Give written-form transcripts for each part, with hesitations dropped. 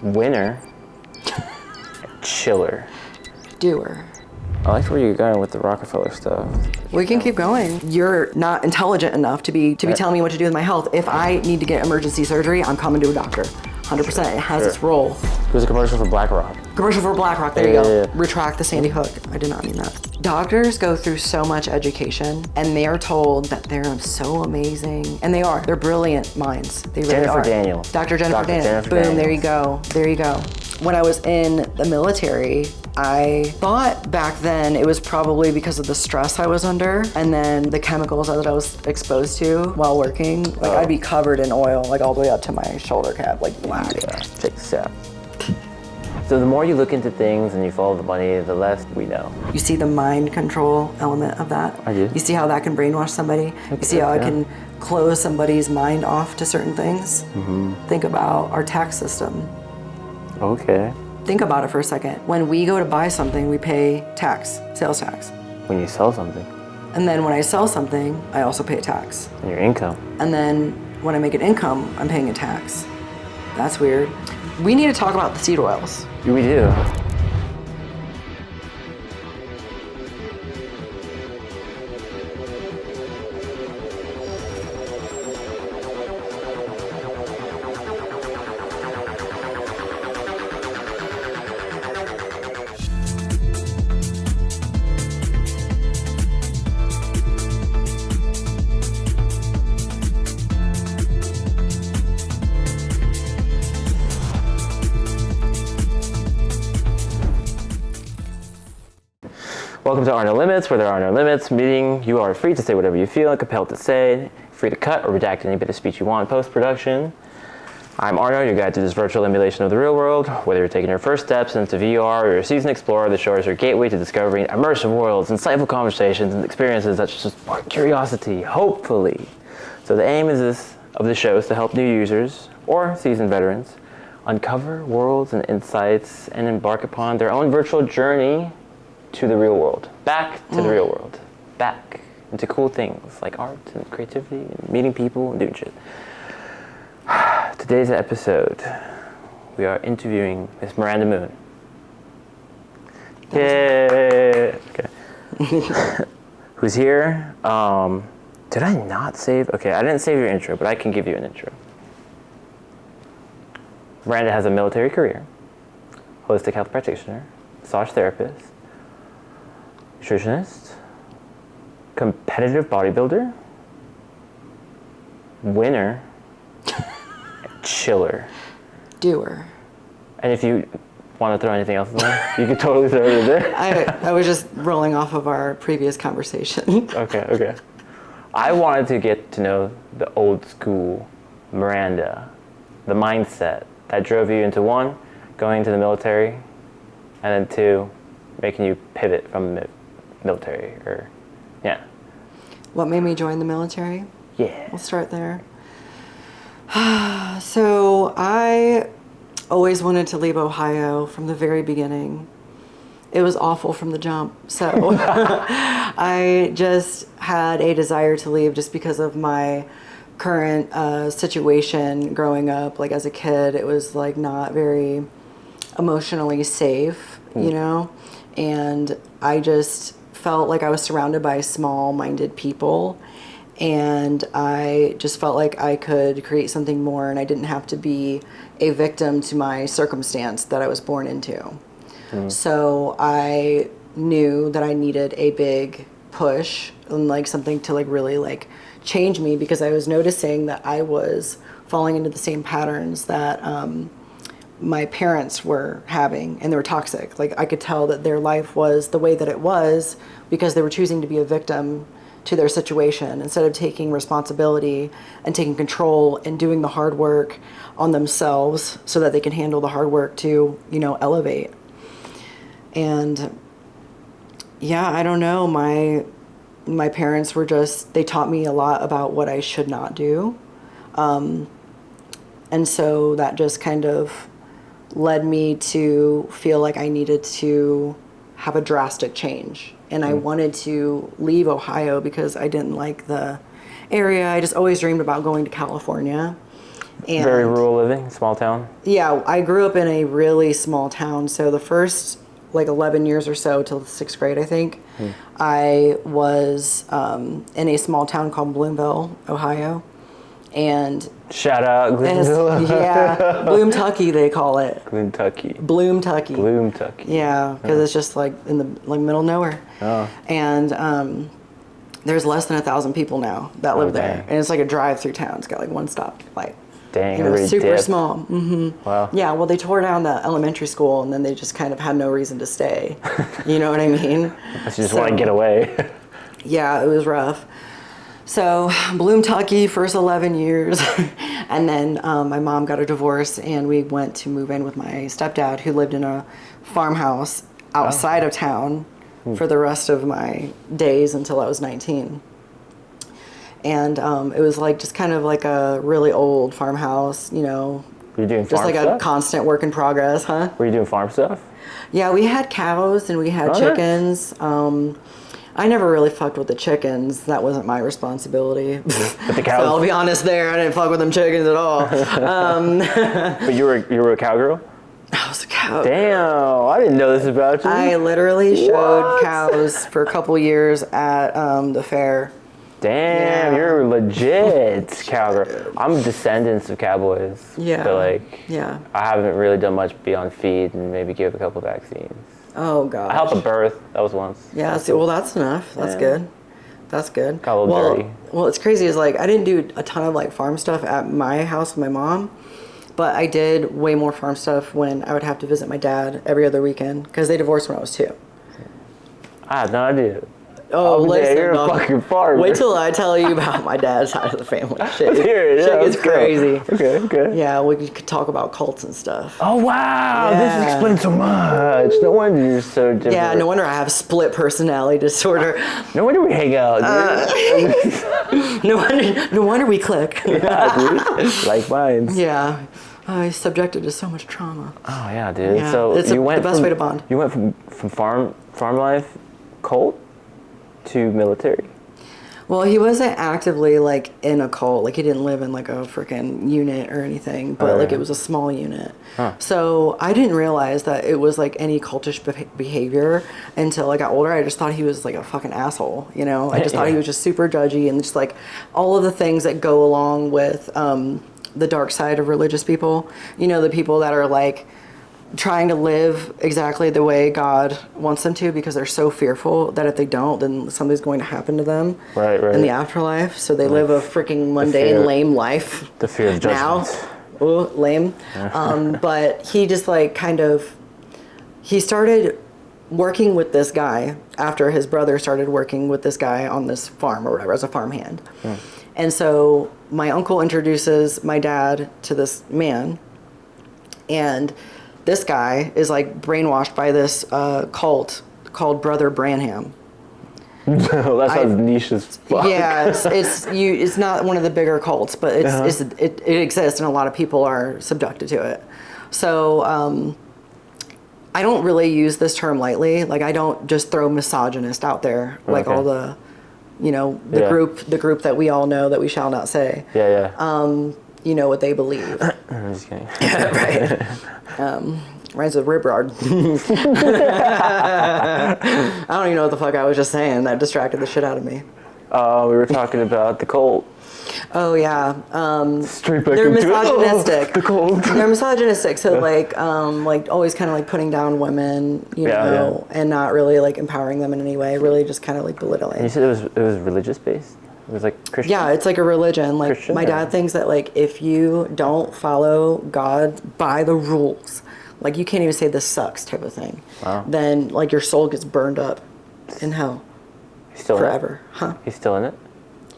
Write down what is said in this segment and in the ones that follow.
Winner. Chiller. Doer. I like where you're going with the Rockefeller stuff. We can keep going. You're not intelligent enough to be telling me what to do with my health. If I need to get emergency surgery, I'm coming to a doctor. 100%. It has its role. It was a commercial for BlackRock. Commercial for BlackRock. There you go. Retract the Sandy Hook. I did not mean that. Doctors go through so much education, and they are told that they're so amazing, and they are. They're brilliant minds. They really Jennifer are. Daniels. Dr. Jennifer Daniels. Boom. There you go. There you go. When I was in the military, I thought back then it was probably because of the stress I was under and then the chemicals that I was exposed to while working. Like I'd be covered in oil, like all the way up to my shoulder cap, like black. Yeah, take a step. So the more you look into things and you follow the money, the less we know. You see the mind control element of that? I do. You see how that can brainwash somebody? You see how it can close somebody's mind off to certain things? Mm-hmm. Think about our tax system. Okay. Think about it for a second. When we go to buy something, we pay tax, sales tax. When you sell something. And then when I sell something, I also pay a tax. And your income. And then when I make an income, I'm paying a tax. That's weird. We need to talk about the seed oils. We do. Welcome to Are No Limits, where there are no limits. Meaning you are free to say whatever you feel and compelled to say, free to cut or redact any bit of speech you want in post-production. I'm Arno, your guide to this virtual emulation of the real world. Whether you're taking your first steps into VR or you're a seasoned explorer, the show is your gateway to discovering immersive worlds, insightful conversations, and experiences that just spark curiosity, hopefully. So the aim of this show is to help new users, or seasoned veterans, uncover worlds and insights and embark upon their own virtual journey to the real world, back to the real world, back into cool things like art and creativity and meeting people and doing shit. Today's episode, we are interviewing Miss Maranda Moon. Yay! Okay. Who's here? Did I not save? Okay, I didn't save your intro, but I can give you an intro. Maranda has a military career, holistic health practitioner, massage therapist, nutritionist, competitive bodybuilder, winner, chiller. Doer. And if you want to throw anything else in there, you can totally throw it in there. I was just rolling off of our previous conversation. Okay. I wanted to get to know the old school Maranda, the mindset that drove you into one, going to the military, and then two, making you pivot from the military, or, yeah. What made me join the military? Yeah. We'll start there. So I always wanted to leave Ohio from the very beginning. It was awful from the jump. So I just had a desire to leave just because of my current situation growing up. Like as a kid, it was like not very emotionally safe, you know? And I just felt like I was surrounded by small-minded people, and I just felt like I could create something more, and I didn't have to be a victim to my circumstance that I was born into. So I knew that I needed a big push and like something to like really like change me, because I was noticing that I was falling into the same patterns that my parents were having, and they were toxic. Like I could tell that their life was the way that it was because they were choosing to be a victim to their situation instead of taking responsibility and taking control and doing the hard work on themselves so that they can handle the hard work to, you know, elevate. And yeah, I don't know, my parents were just, they taught me a lot about what I should not do. And so that just kind of led me to feel like I needed to have a drastic change. And I wanted to leave Ohio because I didn't like the area. I just always dreamed about going to California. And very rural living, small town. Yeah, I grew up in a really small town. So the first like 11 years or so till the 6th grade, I think, I was in a small town called Bloomville, Ohio. And Shout out Glenville. yeah, Bloomtucky they call it. Bloomtucky. Bloomtucky. Yeah, because it's just like in the middle of nowhere. Oh. And there's less than 1,000 people now that live there, dang. and it's like a drive-through town. It's got like one stop light. Dang, You know, everybody super dipped. small. Hmm. Wow. Yeah, well, they tore down the elementary school, and then they just kind of had no reason to stay. You know what I mean? You just want to get away. Yeah, it was rough. So Bloomtucky, first 11 years, and then my mom got a divorce, and we went to move in with my stepdad, who lived in a farmhouse outside of town for the rest of my days until I was 19. And it was like just kind of like a really old farmhouse, you know, Were you doing just farm like stuff? a constant work in progress, huh? Were you doing farm stuff? Yeah, we had cows and we had nice. chickens. I never really fucked with the chickens. That wasn't my responsibility. But the cows. So I'll be honest there. I didn't fuck with them chickens at all. But you were a cowgirl? I was a cow. Damn, I didn't know this about you. I literally showed What? cows for a couple years at the fair. Damn, Yeah. you're legit cowgirl. I'm descendants of cowboys. Yeah. But like, Yeah. I haven't really done much beyond feed and maybe give a couple vaccines. Oh gosh. I helped a birth. That was once. Yeah. See, well, that's enough. That's Yeah. good. That's good. Got a little well, dirty. Well, it's crazy. Is like I didn't do a ton of like farm stuff at my house with my mom, but I did way more farm stuff when I would have to visit my dad every other weekend because they divorced when I was 2. I had no idea. Oh, listen, you're a dog. fucking farmer. Wait till I tell you about my dad's side of the family. Shit, Hear it, yeah, shit gets let's go. crazy. Okay. Yeah, we could talk about cults and stuff. Oh wow, this Yeah. explains so much. No wonder you're so different. Yeah, no wonder I have split personality disorder. No wonder we hang out, dude. No wonder we click. Yeah, dude. Like minds. Yeah, I subjected to so much trauma. Oh yeah, dude. Yeah, So it's you the went best from, way to bond. You went from farm life, cult, to military. Well, he wasn't actively like in a cult. Like he didn't live in like a freaking unit or anything, but like it was a small unit. Huh. So I didn't realize that it was like any cultish behavior until I got older. I just thought he was like a fucking asshole, you know? I just thought he was just super judgy and just like all of the things that go along with the dark side of religious people. You know, the people that are like trying to live exactly the way God wants them to because they're so fearful that if they don't, then something's going to happen to them Right. in the afterlife. So they live a freaking mundane, fear- lame life. The fear of Now, judgment. ooh, lame. But he just like he started working with this guy after his brother started working with this guy on this farm or whatever as a farmhand. And so my uncle introduces my dad to this man, and this guy is like brainwashed by this cult called Brother Branham. That sounds niche as fuck. Yeah, it's not one of the bigger cults, but it exists, and a lot of people are subjected to it. So I don't really use this term lightly. Like I don't just throw misogynist out there, like all the, you know, the group that we all know that we shall not say. Yeah. You know what they believe. I'm just kidding. Right. Reminds of Ribrard. I don't even know what the fuck I was just saying. That distracted the shit out of me. We were talking about the cult. Oh yeah. Straight back They're into it. misogynistic. The cult. They're misogynistic. So like always kind of like putting down women, you know, and not really like empowering them in any way. Really just kind of like belittling. And you said it was religious based. It was like Christian. Yeah, it's like a religion. Like Christian, my dad thinks that like if you don't follow God by the rules, like you can't even say this sucks type of thing. Wow. Then like your soul gets burned up in hell He's still forever. In it? Huh? He's still in it.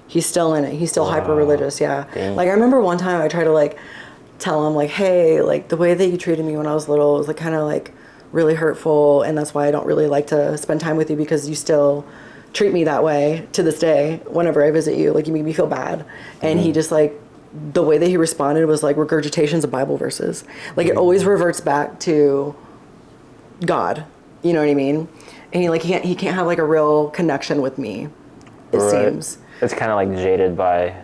He's still in it. He's still hyper religious. Yeah. Dang. Like I remember one time I tried to like tell him like, hey, like the way that you treated me when I was little was like kind of like really hurtful, and that's why I don't really like to spend time with you because you still treat me that way to this day whenever I visit you. Like you make me feel bad. And he just like the way that he responded was like regurgitations of Bible verses. Like it always reverts back to God. You know what I mean? And he can't have like a real connection with me. It seems. It's kind of like jaded by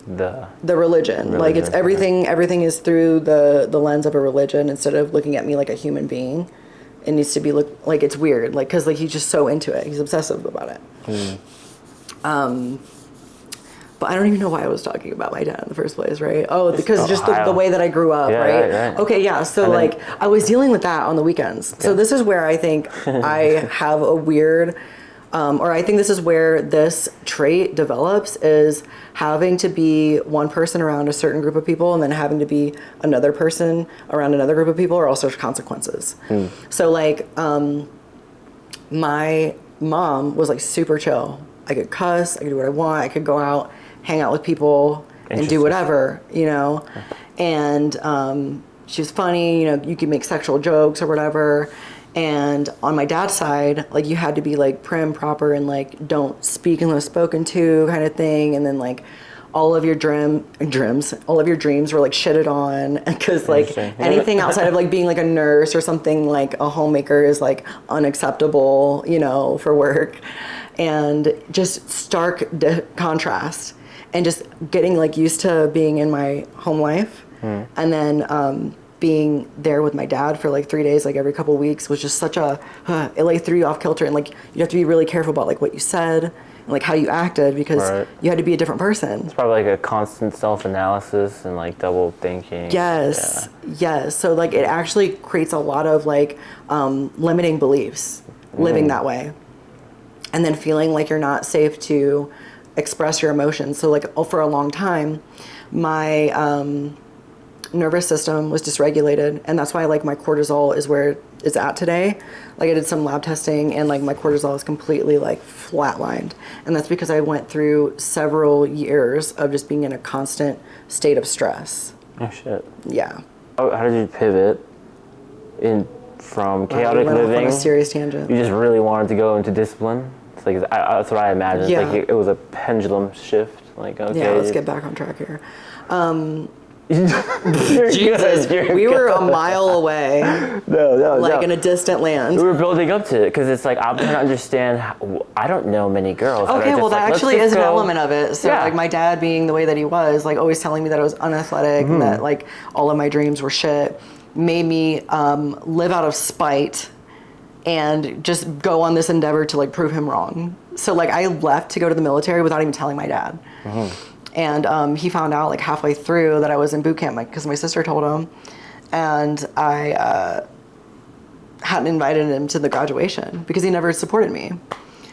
the religion. Like it's everything is through the lens of a religion instead of looking at me like a human being. It needs to be like it's weird, like because like he's just so into it. He's obsessive about it. But I don't even know why I was talking about my dad in the first place, right? Oh, because just the way that I grew up, right? Right? Okay, yeah. So like I was dealing with that on the weekends. Okay. So this is where I think I have a weird, or I think this is where this trait develops, is having to be one person around a certain group of people and then having to be another person around another group of people, or also consequences. So like my mom was like super chill. I could cuss, I could do what I want, I could go out, hang out with people and do whatever, you know. And she was funny, you know, you could make sexual jokes or whatever. And on my dad's side, like you had to be like prim, proper, and like don't speak unless spoken to kind of thing. And then like all of your all of your dreams were like shitted on, because like anything outside of like being like a nurse or something, like a homemaker, is like unacceptable, you know, for work. And just stark contrast, and just getting like used to being in my home life, and then being there with my dad for like 3 days, like every couple of weeks, was just such a it like threw you off kilter. And like you have to be really careful about like what you said and like how you acted, because you had to be a different person. It's probably like a constant self-analysis and like double thinking. Yes. So like it actually creates a lot of like limiting beliefs living that way. And then feeling like you're not safe to express your emotions. So like for a long time, my nervous system was dysregulated, and that's why like my cortisol is where it's at today. Like I did some lab testing, and like my cortisol is completely like flatlined, and that's because I went through several years of just being in a constant state of stress. Oh shit. Yeah. Oh, how did you pivot from chaotic living? On a serious tangent. You just really wanted to go into discipline. It's like that's what I imagined. Yeah. Like it was a pendulum shift. Like okay. Yeah, let's get back on track here. Jesus, we were a mile away. No. In a distant land. We were building up to it, because it's like I'm trying to understand. I don't know many girls. Okay, well that actually is an element of it. So like my dad being the way that he was, like always telling me that I was unathletic and that like all of my dreams were shit, made me live out of spite and just go on this endeavor to like prove him wrong. So like I left to go to the military without even telling my dad. And he found out like halfway through that I was in boot camp, because my sister told him, and I hadn't invited him to the graduation because he never supported me.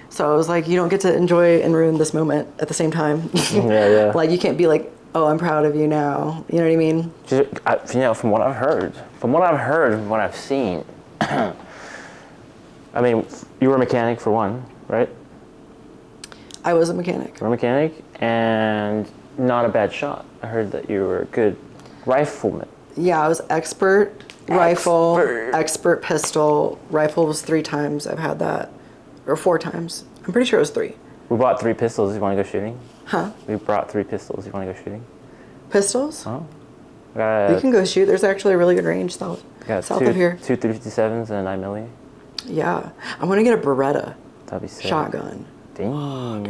So I was like, you don't get to enjoy and ruin this moment at the same time. Like you can't be like, oh, I'm proud of you now. You know what I mean? You know, from what I've heard, and what I've seen, I mean, you were a mechanic for one, right? I was a mechanic. You were a mechanic, and not a bad shot. I heard that you were a good rifleman. Yeah, I was expert rifle, expert pistol. Rifle was 3 times I've had that, or 4 times. I'm pretty sure it was 3. We bought 3 pistols. You want to go shooting? Huh? We brought 3 pistols. You want to go shooting? Pistols? Oh. We can go shoot. There's actually a really good range south of here. 2 357s and a 9mm. Yeah. I want to get a Beretta. That'd be sick. Shotgun. Dang.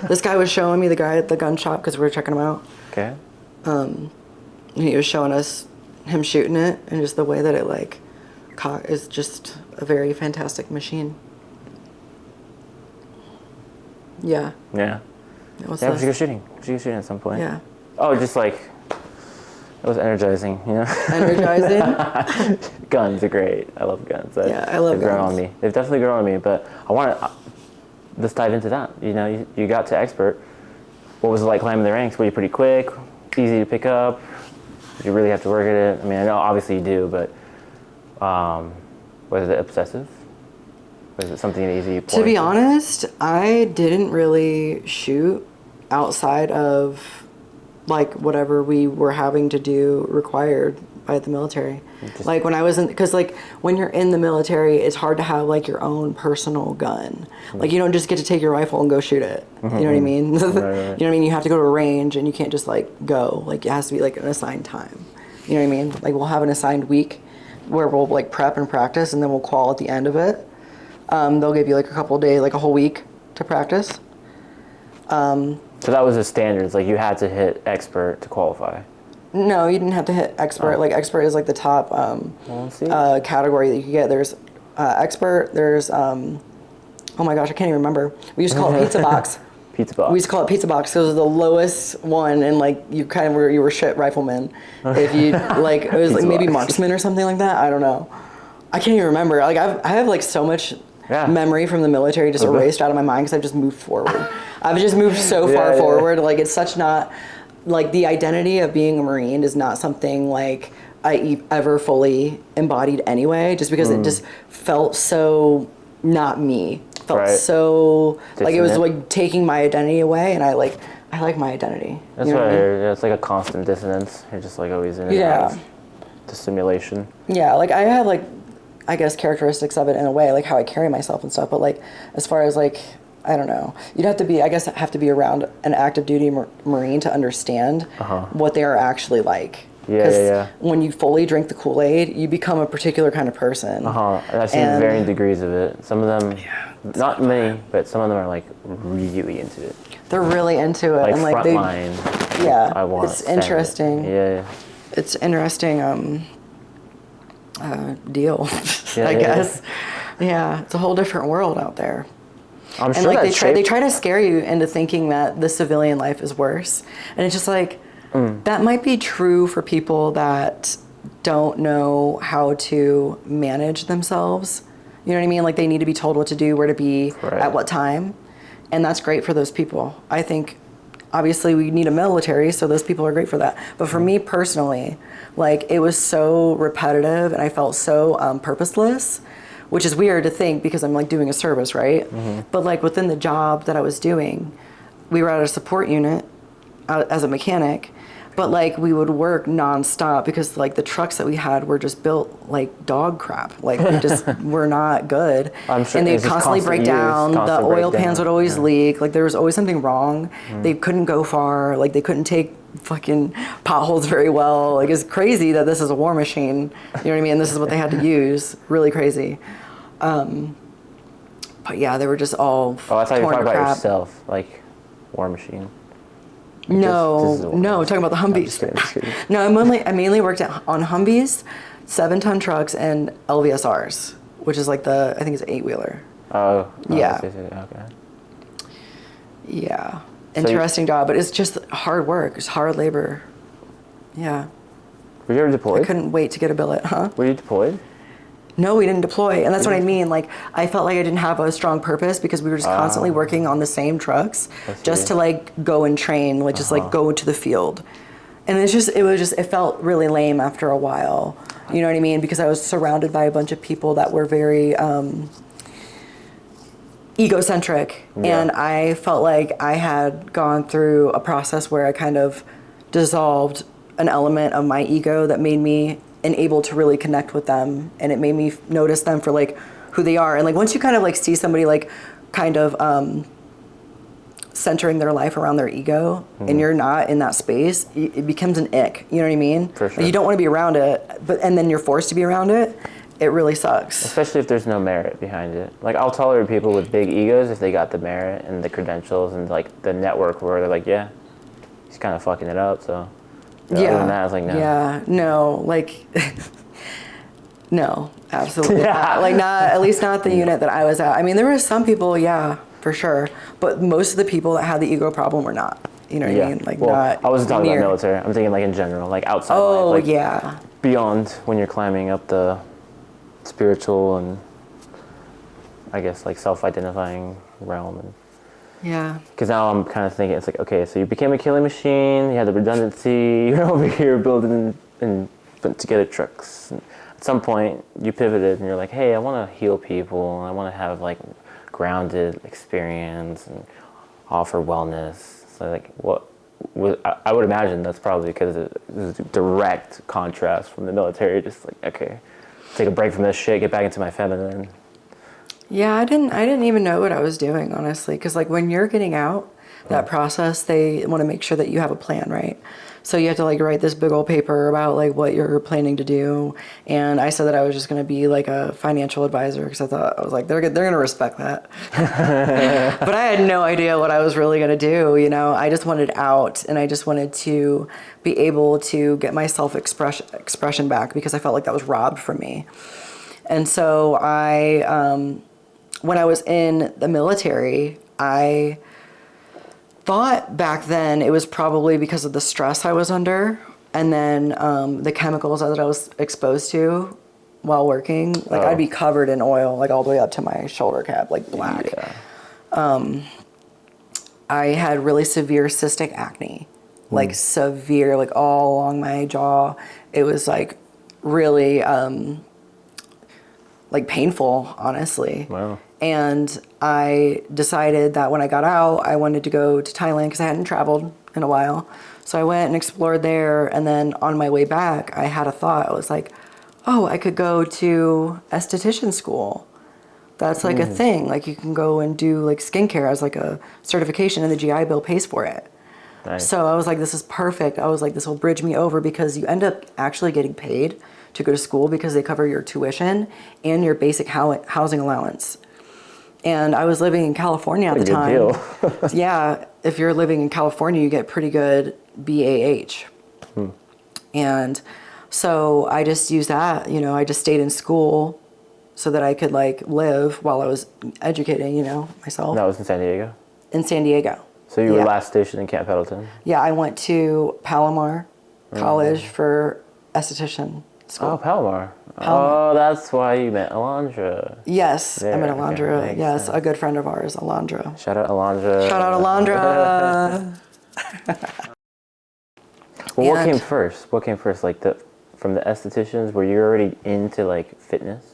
This guy was showing me, the guy at the gun shop, because we were checking him out. Okay. He was showing us him shooting it, and just the way that it like is just a very fantastic machine. Yeah. Yeah. We should go shooting. We should go shooting at some point. Yeah. Oh, just like, it was energizing, you know? Energizing? Guns are great. I love guns. I love guns. They've grown on me. They've definitely grown on me, but I want to, let's dive into that. You know, you got to expert. What was it like climbing the ranks? Were you pretty quick? Easy to pick up? Did you really have to work at it? I mean, I know obviously you do, but was it obsessive? Was it something easy? To be honest, I didn't really shoot outside of like whatever we were having to do required by the military. Like when I was in, because like when you're in the military, it's hard to have like your own personal gun. Like you don't just get to take your rifle and go shoot it. You know what I mean? Right. You know what I mean? You have to go to a range, and you can't just like go. Like it has to be like an assigned time. You know what I mean? Like we'll have an assigned week where we'll like prep and practice, and then we'll qual at the end of it. They'll give you like a couple of days, like a whole week to practice. So So that was the standards. Like you had to hit expert to qualify. No, you didn't have to hit expert. Oh. Like expert is like the top category that you could get. There's expert. There's oh my gosh, I can't even remember. We used to call it pizza box. Pizza box. We used to call it pizza box because it was the lowest one, and like you kind of were shit rifleman. If you like, it was like maybe marksman or something like that. I don't know. I can't even remember. Like I have like so much memory from the military just erased out of my mind because I've just moved forward. I've just moved so far forward. Like it's such not like the identity of being a Marine is not something like I ever fully embodied anyway. Just because it just felt so not me. Felt so like it was like taking my identity away, and I like my identity. That's what I heard. Yeah, it's like a constant dissonance. You're just like always in the simulation. Yeah, like I have like I guess characteristics of it in a way, like how I carry myself and stuff. But like as far as like I don't know, you'd have to be around an active duty Marine to understand what they are actually like. Because when you fully drink the Kool-Aid, you become a particular kind of person. And I've seen varying degrees of it. Some of them, not many, but some of them are like really into it. They're really into it. Like and like frontline. Yeah, I want it's interesting. Yeah. It's interesting deal, I guess. Yeah, it's a whole different world out there. I'm sure like they try to scare you into thinking that the civilian life is worse. And it's just like that might be true for people that don't know how to manage themselves. You know what I mean? Like they need to be told what to do, where to be, at what time. And that's great for those people. I think obviously we need a military, so those people are great for that. But for me personally, like it was so repetitive and I felt so purposeless, which is weird to think because I'm like doing a service, right? But like within the job that I was doing, we were at a support unit as a mechanic, but like we would work nonstop because like the trucks that we had were just built like dog crap. Like they just were not good. I'm sure, and they'd constantly break down. The oil pans would always leak. Like there was always something wrong. They couldn't go far. Like they couldn't take fucking potholes very well. Like it's crazy that this is a war machine. You know what I mean? This is what they had to use. Really crazy. But yeah, they were just all I thought you were talking about crap. yourself, like war machine. No, talking about the Humvees. Just kidding. No, I mainly worked on Humvees, 7-ton trucks, and LVSRs, which is like I think it's an 8-wheeler. Oh. Yeah. Okay. Yeah. Interesting job, but it's just hard work. It's hard labor. Yeah. Were you ever deployed? I couldn't wait to get a billet, huh? Were you deployed? No, we didn't deploy. And that's what I mean. Like, I felt like I didn't have a strong purpose because we were just constantly working on the same trucks just to like go and train, like just like go to the field. And it felt really lame after a while. You know what I mean? Because I was surrounded by a bunch of people that were very egocentric. And I felt like I had gone through a process where I kind of dissolved an element of my ego that made me able to really connect with them, and it made me notice them for like who they are. And like once you kind of like see somebody like kind of centering their life around their ego, and you're not in that space, it becomes an ick. You know what I mean? For sure. Like, you don't want to be around it, and then you're forced to be around it. It really sucks. Especially if there's no merit behind it. Like I'll tolerate people with big egos if they got the merit and the credentials and like the network where they're like, yeah, he's kind of fucking it up, so. Other than that, I was like, no. Yeah, no, like, no, absolutely not. Like, at least not the unit that I was at. I mean, there were some people, yeah, for sure, but most of the people that had the ego problem were not. You know what I mean? Like, not. I wasn't talking about military. I'm thinking like in general, like outside life. Like, yeah. Beyond when you're climbing up the spiritual and I guess like self-identifying realm. And, yeah. Because now I'm kind of thinking, it's like, okay, so you became a killing machine, you had the redundancy, you're over here building and putting together trucks. And at some point, you pivoted and you're like, hey, I want to heal people, and I want to have like grounded experience and offer wellness. So like, I would imagine that's probably because it was a direct contrast from the military, just like, okay, take a break from this shit, get back into my feminine. Yeah, I didn't even know what I was doing, honestly, because like when you're getting out, that process, they want to make sure that you have a plan, right? So you have to like write this big old paper about like what you're planning to do. And I said that I was just going to be like a financial advisor because I was like, they're going to respect that. But I had no idea what I was really going to do. You know, I just wanted out, and I just wanted to be able to get my expression back because I felt like that was robbed from me. And so when I was in the military, I thought back then it was probably because of the stress I was under, and then the chemicals that I was exposed to while working. Like I'd be covered in oil, like all the way up to my shoulder cap, like black. Yeah. I had really severe cystic acne, like severe, like all along my jaw. It was like really like painful, honestly. Wow. And I decided that when I got out, I wanted to go to Thailand because I hadn't traveled in a while. So I went and explored there. And then on my way back, I had a thought. I was like, oh, I could go to esthetician school. That's like a thing. Like you can go and do like skincare as like a certification, and the GI Bill pays for it. Nice. So I was like, this is perfect. I was like, this will bridge me over because you end up actually getting paid to go to school because they cover your tuition and your basic housing allowance. And I was living in California at the time. Deal. Yeah, if you're living in California, you get pretty good BAH. And so I just used that, you know, I just stayed in school so that I could like live while I was educating, you know, myself. That was in San Diego? In San Diego. So you were last stationed in Camp Pendleton? Yeah, I went to Palomar College for esthetician school. Oh, Palomar. Oh, that's why you met Alondra. Yes, There, I met Alondra. okay, Yes, sense. a good friend of ours, Alondra. Shout out Alondra. Shout out Alondra. Well, what came first? What came first? Like from the estheticians, were you already into like fitness?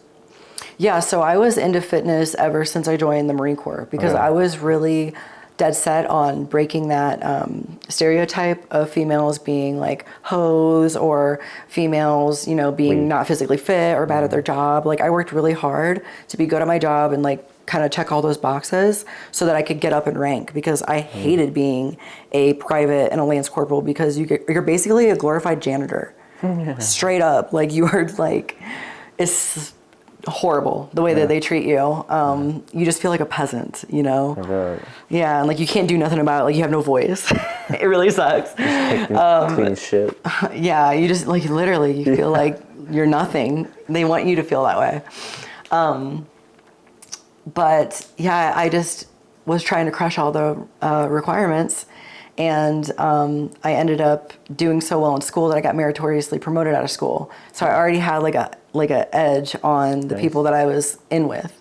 Yeah, so I was into fitness ever since I joined the Marine Corps because I was really dead set on breaking that stereotype of females being like hoes or females, you know, being not physically fit or bad at their job. Like I worked really hard to be good at my job and like kind of check all those boxes so that I could get up and rank because I hated being a private and a lance corporal because you're basically a glorified janitor. Straight up. Like you are like, it's horrible the way that they treat you. You just feel like a peasant, you know? Right. Yeah, and like you can't do nothing about it. Like you have no voice. It really sucks. Clean shit. Yeah, you just like literally you feel like you're nothing. They want you to feel that way. But yeah, I just was trying to crush all the requirements. And I ended up doing so well in school that I got meritoriously promoted out of school. So I already had like a edge on the people that I was in with.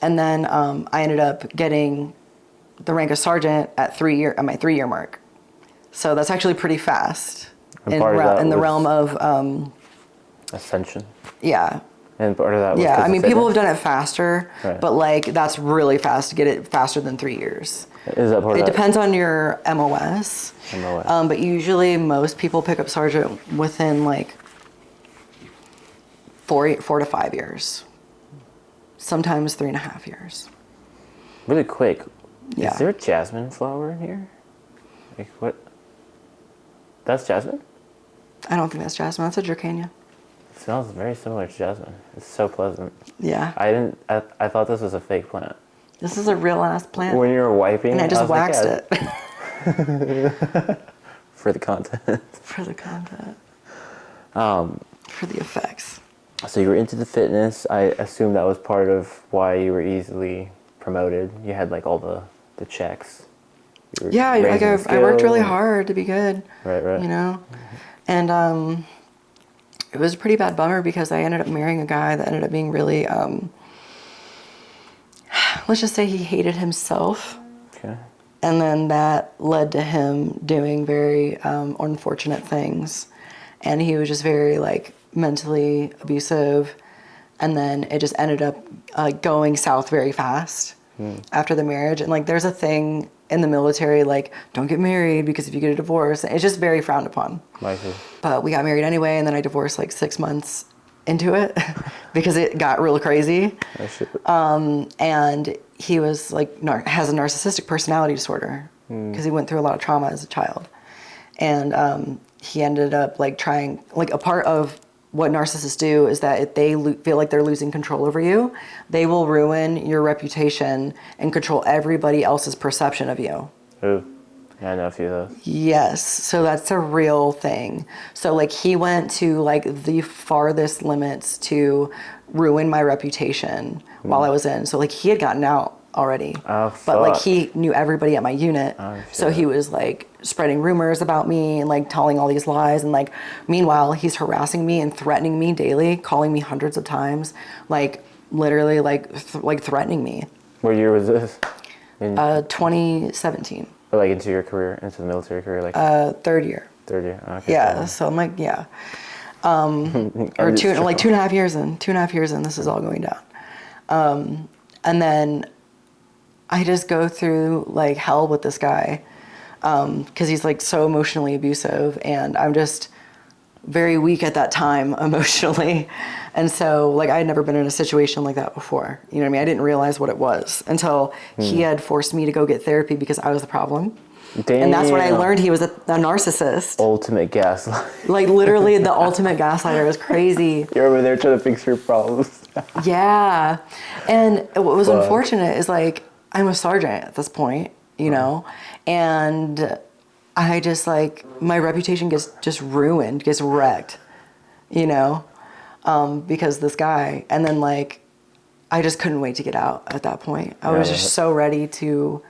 And then I ended up getting the rank of sergeant at my 3-year mark. So that's actually pretty fast in the realm of ascension. Yeah. And part of that was I mean, people have fitness? done it faster, but like that's really fast to get it faster than 3 years. Is that part of It that? depends on your MOS. But usually most people pick up sergeant within like 4 to 5 years. Sometimes 3.5 years. Really quick. Yeah. Is there a jasmine flower in here? Like what? That's jasmine? I don't think that's jasmine. That's a Dracania. It smells very similar to jasmine. It's so pleasant. Yeah. I thought this was a fake plant. This is a real ass plant. When you were wiping, and I just was waxed like, it. For the content. For the content. For the effects. So you were into the fitness. I assume that was part of why you were easily promoted. You had like all the checks. Yeah, like I worked really hard to be good. Right. You know? And it was a pretty bad bummer because I ended up marrying a guy that ended up being really, let's just say he hated himself. Okay. And then that led to him doing very unfortunate things. And he was just very like mentally abusive. And then it just ended up going south very fast after the marriage. And like there's a thing in the military, like don't get married because if you get a divorce, it's just very frowned upon. I see. But we got married anyway, and then I divorced like 6 months into it because it got real crazy. Oh, shit. And he was like, has a narcissistic personality disorder because he went through a lot of trauma as a child. And he ended up like trying, like a part of what narcissists do is that if they feel like they're losing control over you, they will ruin your reputation and control everybody else's perception of you. Ooh. Yeah, I know a few of those. Yes, so that's a real thing. So like he went to like the farthest limits to ruin my reputation while I was in. So like he had gotten out already. Oh, fuck. But like he knew everybody at my unit. Oh, so he was like spreading rumors about me and like telling all these lies, and like meanwhile he's harassing me and threatening me daily, calling me hundreds of times, like literally like threatening me. What year was this? 2017. But like into your career, into the military career, like Third year. third year. Okay. Yeah, so I'm like, yeah. Or 2.5 years in. 2.5 years in, this is all going down. And then I just go through like hell with this guy because he's like so emotionally abusive, and I'm just very weak at that time emotionally. And so like I had never been in a situation like that before. You know what I mean? I didn't realize what it was until he had forced me to go get therapy because I was the problem. Damn. And that's when I learned he was a narcissist. Ultimate gaslight. Like literally the ultimate gaslighter. It was crazy. You're over there trying to fix your problems. Yeah. And what was unfortunate is like I'm a sergeant at this point, you know, and I just like my reputation gets just ruined, gets wrecked, you know, because this guy. And then like I just couldn't wait to get out at that point. I was just so ready to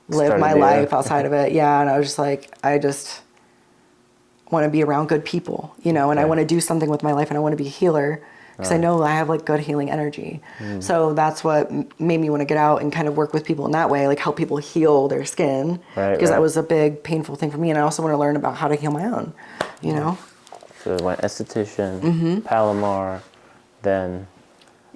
live my life outside of it. Yeah. And I was just like, I just want to be around good people, you know, and I want to do something with my life, and I want to be a healer because I know I have like good healing energy. So that's what made me want to get out and kind of work with people in that way, like help people heal their skin, because that was a big painful thing for me. And I also want to learn about how to heal my own, you know? So it went esthetician, Palomar, then...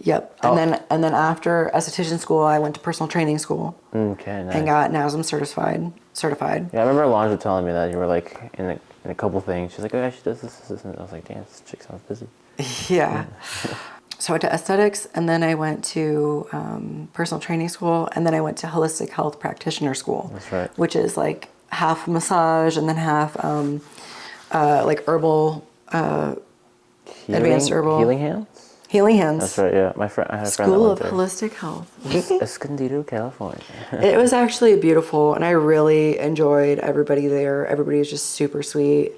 Yep. And then after esthetician school, I went to personal training school. Okay, nice. And got NASM certified. Yeah, I remember Alonzo telling me that you were like in a couple things. She's like, oh yeah, she does this. And I was like, damn, this chick sounds busy. Yeah. So I went to aesthetics, and then I went to personal training school, and then I went to holistic health practitioner school. That's right. Which is like half massage and then half like herbal, advanced herbal. Healing hands? Healing hands. That's right, yeah. I had a friend School that of went Holistic Health. Escondido, California. It was actually beautiful, and I really enjoyed everybody there. Everybody was just super sweet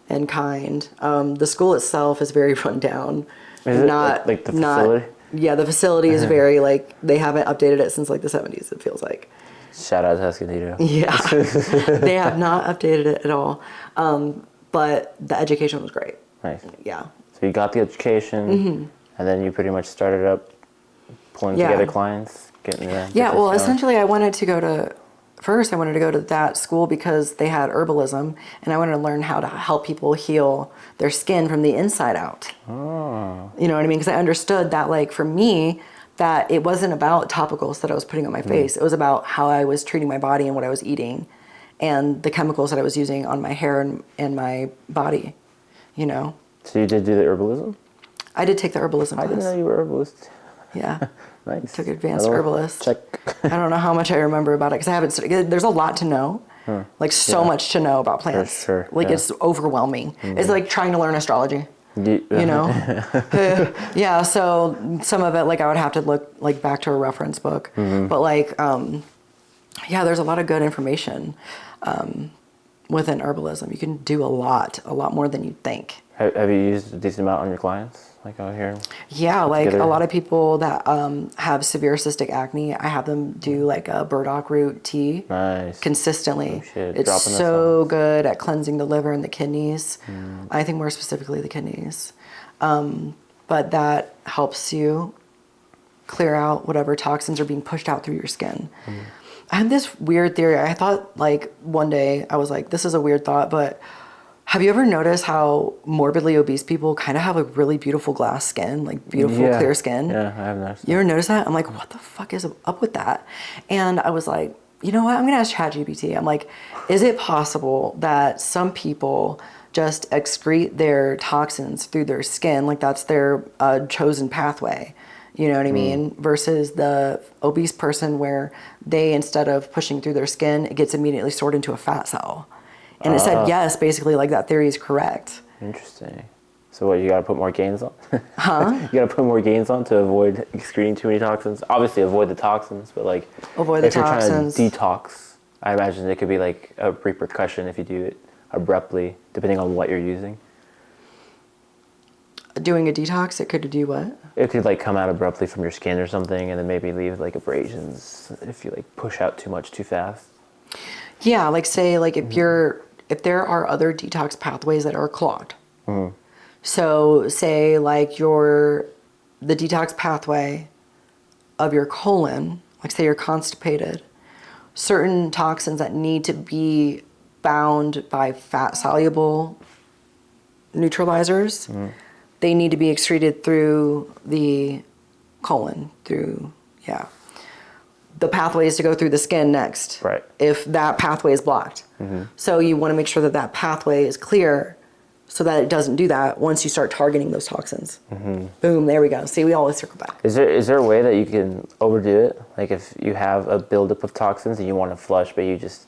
and kind. The school itself is very run down. Is it like the facility? Yeah, the facility is very like, they haven't updated it since like the 70s, it feels like. Shout out to Escondido. Yeah, they have not updated it at all. But the education was great. Nice. Yeah. So you got the education, and then you pretty much started up pulling together clients, getting the well, essentially I wanted to go to that school because they had herbalism, and I wanted to learn how to help people heal their skin from the inside out. Oh. You know what I mean? Because I understood that, like, for me, that it wasn't about topicals that I was putting on my face. It was about how I was treating my body and what I was eating and the chemicals that I was using on my hair and my body, you know? So you did do the herbalism? I did take the herbalism class. I didn't know you were herbalist. Yeah. Nice. Took advanced herbalist. Check. I don't know how much I remember about it because I haven't. There's a lot to know, like so much to know about plants. For sure. Like it's overwhelming. It's like trying to learn astrology. You know. Yeah. So some of it, like I would have to look like back to a reference book, but like, yeah, there's a lot of good information within herbalism. You can do a lot more than you'd think. Have you used a decent amount on your clients, like out here? Yeah, like a lot of people that have severe cystic acne, I have them do like a burdock root tea. Nice. Consistently. Oh, shit. It's so good at cleansing the liver and the kidneys. I think more specifically the kidneys. But that helps you clear out whatever toxins are being pushed out through your skin. I had this weird theory. I thought like one day, I was like, this is a weird thought, but have you ever noticed how morbidly obese people kind of have a really beautiful glass skin, like beautiful clear skin? Yeah, I have noticed that. You ever notice that? I'm like, what the fuck is up with that? And I was like, you know what? I'm going to ask ChatGPT. I'm like, is it possible that some people just excrete their toxins through their skin. Like that's their chosen pathway. You know what I mean? Versus the obese person where they, instead of pushing through their skin, it gets immediately stored into a fat cell. And it said, yes, basically, like that theory is correct. Interesting. So what, you got to put more gains on? Huh? You got to put more gains on to avoid excreting too many toxins? Obviously, avoid the toxins, but like... Avoid the if you're toxins. trying to detox, I imagine it could be like a repercussion if you do it abruptly, depending on what you're using. Doing a detox, it could do what? It could like come out abruptly from your skin or something, and then maybe leave like abrasions if you like push out too much too fast. Yeah, like say like if there are other detox pathways that are clogged. So say like the detox pathway of your colon, like say you're constipated, certain toxins that need to be bound by fat soluble neutralizers, they need to be excreted through the colon, the pathway is to go through the skin next. Right. If that pathway is blocked. So you want to make sure that that pathway is clear so that it doesn't do that once you start targeting those toxins. Boom, there we go. See, we always circle back. Is there a way that you can overdo it? Like if you have a buildup of toxins and you want to flush, but you just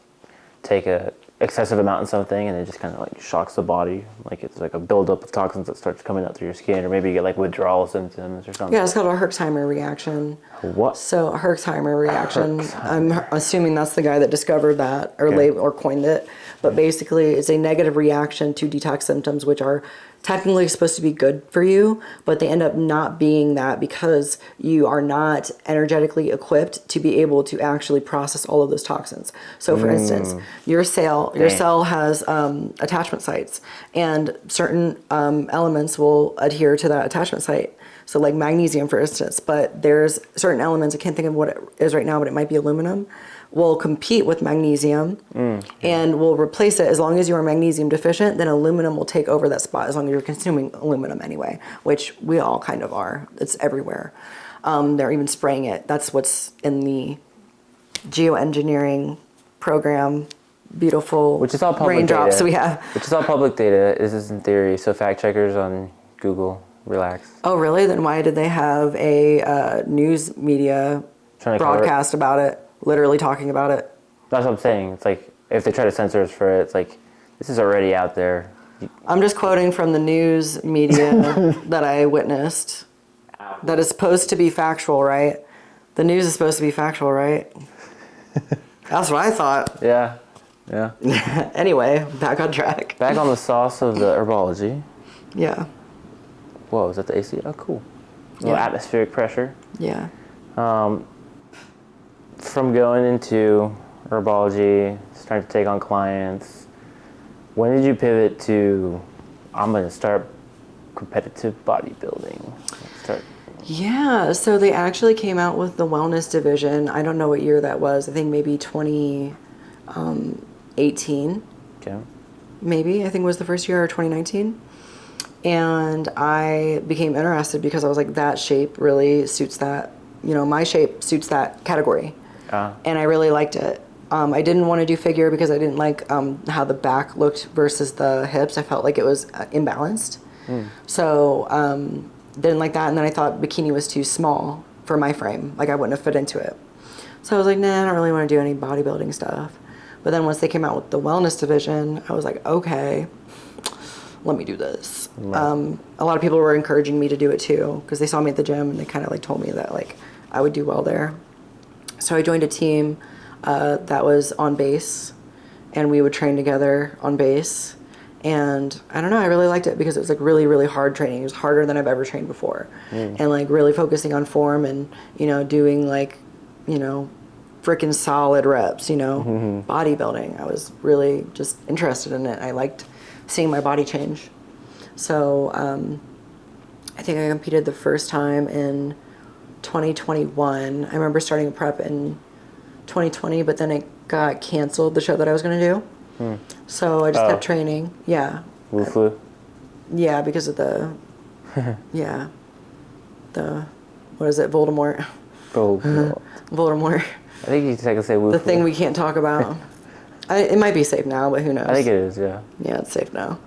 take a excessive amount in something and it just kind of like shocks the body, like it's like a buildup of toxins that starts coming out through your skin, or maybe you get like withdrawal symptoms or something. Yeah, it's called a Herxheimer reaction. What? So a Herxheimer reaction, I'm assuming that's the guy that discovered that or or coined it. But basically, it's a negative reaction to detox symptoms, which are technically supposed to be good for you, but they end up not being that because you are not energetically equipped to be able to actually process all of those toxins. So for instance, your cell has attachment sites, and certain elements will adhere to that attachment site. So like magnesium, for instance, but there's certain elements, I can't think of what it is right now, but it might be aluminum, will compete with magnesium and will replace it. As long as you are magnesium deficient, then aluminum will take over that spot as long as you're consuming aluminum anyway, which we all kind of are. It's everywhere. They're even spraying it. That's what's in the geoengineering program. Beautiful Which is all public raindrops data. we have. Which is all public data. This is in theory. So fact checkers on Google, relax. Oh, really? Then why did they have a news media broadcast about it, literally talking about it? That's what I'm saying. It's like if they try to censor us for it, it's like this is already out there. I'm just quoting from the news media that I witnessed. That is supposed to be factual, right? The news is supposed to be factual, right? That's what I thought. Yeah. Anyway, back on track. Back on the sauce of the herbology. Yeah. Whoa, is that the AC? Oh, cool. A little atmospheric pressure. Yeah. From going into herbology, starting to take on clients, when did you pivot to, I'm going to start competitive bodybuilding? Yeah, so they actually came out with the wellness division. I don't know what year that was. I think maybe 2018. Okay. Maybe, I think was the first year, or 2019. And I became interested because I was like, that shape really suits that, my shape suits that category. And I really liked it. I didn't want to do figure because I didn't like how the back looked versus the hips. I felt like it was imbalanced. So didn't like that. And then I thought bikini was too small for my frame. Like I wouldn't have fit into it. So I was like, nah, I don't really want to do any bodybuilding stuff. But then once they came out with the wellness division, I was like, okay, let me do this. Right. A lot of people were encouraging me to do it too because they saw me at the gym and they kind of like told me that like I would do well there. So I joined a team that was on base, and we would train together on base. And I don't know, I really liked it because it was like really, really hard training. It was harder than I've ever trained before. And like really focusing on form and, doing like, freaking solid reps, bodybuilding. I was really just interested in it. I liked seeing my body change. So I think I competed the first time in 2021. I remember starting a prep in 2020, but then it got canceled, the show that I was going to do. So I just kept training. Yeah. Flu? Yeah, because of the, what is it, Voldemort? Voldemort. I think you can say Wu The thing we can't talk about. It might be safe now, but who knows? I think it is, yeah. Yeah, it's safe now.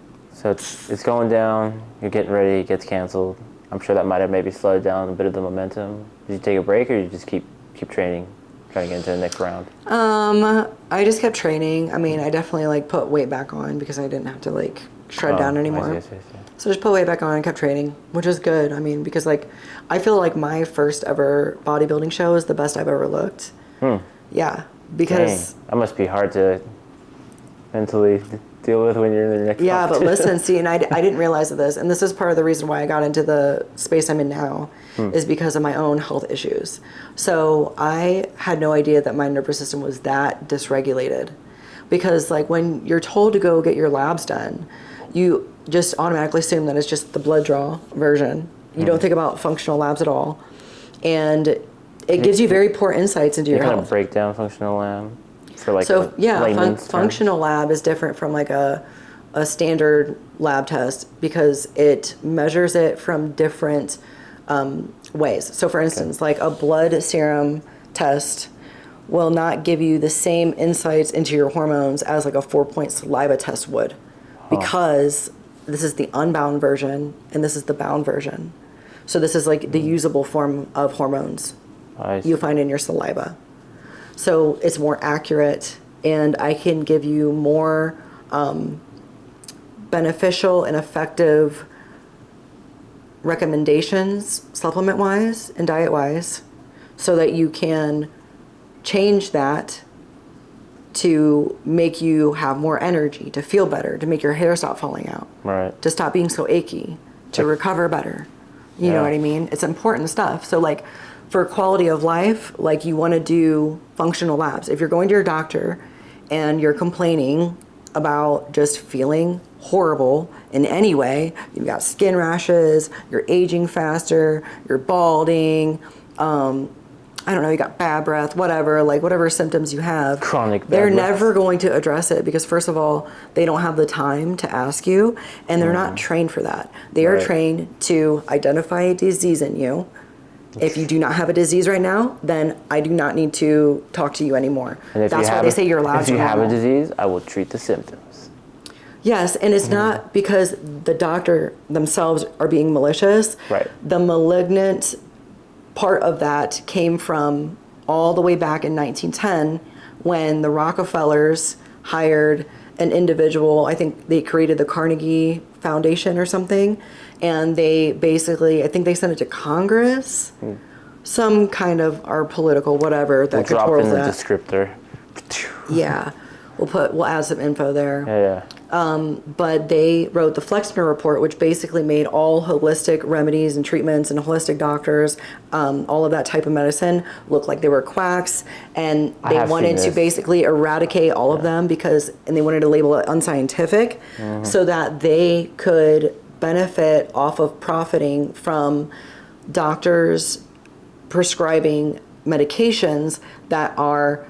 So it's going down. You're getting ready. It gets canceled. I'm sure that might have maybe slowed down a bit of the momentum. Did you take a break, or you just keep training, trying to get into the next round? I just kept training. I mean, I definitely like put weight back on because I didn't have to like shred down anymore. Yes. So just put weight back on and kept training, which is good. I mean, because like I feel like my first ever bodybuilding show is the best I've ever looked. Yeah, because that must be hard to mentally deal with when you're in the next but listen, see, and I didn't realize this, and this is part of the reason why I got into the space I'm in now, is because of my own health issues. So I had no idea that my nervous system was that dysregulated, because like when you're told to go get your labs done, you just automatically assume that it's just the blood draw version. You don't think about functional labs at all, and it gives you very poor insights into your health. Kind of break down functional lab for like functional lab is different from like a standard lab test because it measures it from different ways. So for instance, like a blood serum test will not give you the same insights into your hormones as like a 4-point saliva test would, because this is the unbound version and this is the bound version. So this is like the usable form of hormones you find in your saliva. So it's more accurate, and I can give you more beneficial and effective recommendations, supplement-wise and diet-wise, so that you can change that to make you have more energy, to feel better, to make your hair stop falling out, right, to stop being so achy, to recover better. You know what I mean? It's important stuff. So like for quality of life, like you want to do functional labs. If you're going to your doctor and you're complaining about just feeling horrible in any way, you've got skin rashes, you're aging faster, you're balding, I don't know, you got bad breath, whatever, like whatever symptoms you have, chronic bad they're breath. never going to address it because first of all, they don't have the time to ask you, and they're not trained for that. They are trained to identify a disease in you. If you do not have a disease right now, then I do not need to talk to you anymore. That's why they say your labs are normal. If you have a disease, I will treat the symptoms. Yes, and it's not because the doctor themselves are being malicious. Right. The malignant part of that came from all the way back in 1910 when the Rockefellers hired an individual. I think they created the Carnegie Foundation or something, and they basically, I think they sent it to Congress, some kind of our political whatever that controls that. Drop in the descriptor. Yeah, we'll add some info there. Yeah. But they wrote the Flexner Report, which basically made all holistic remedies and treatments and holistic doctors, all of that type of medicine, look like they were quacks. And they wanted to basically eradicate all of them and they wanted to label it unscientific so that they could benefit off of profiting from doctors prescribing medications that are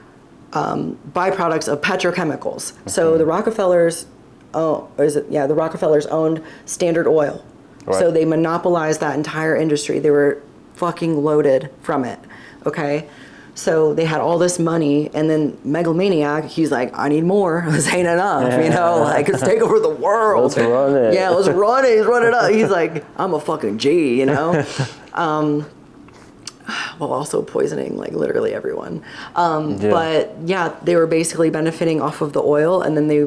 byproducts of petrochemicals. So the Rockefellers, the Rockefellers owned Standard Oil. Right. So they monopolized that entire industry. They were fucking loaded from it. Okay. So they had all this money, and then megalomaniac, he's like, I need more. This ain't enough, like, let's take over the world. Let's run it. Yeah, let's run it. He's running up. He's like, I'm a fucking G, while also poisoning like literally everyone. But yeah, they were basically benefiting off of the oil, and then they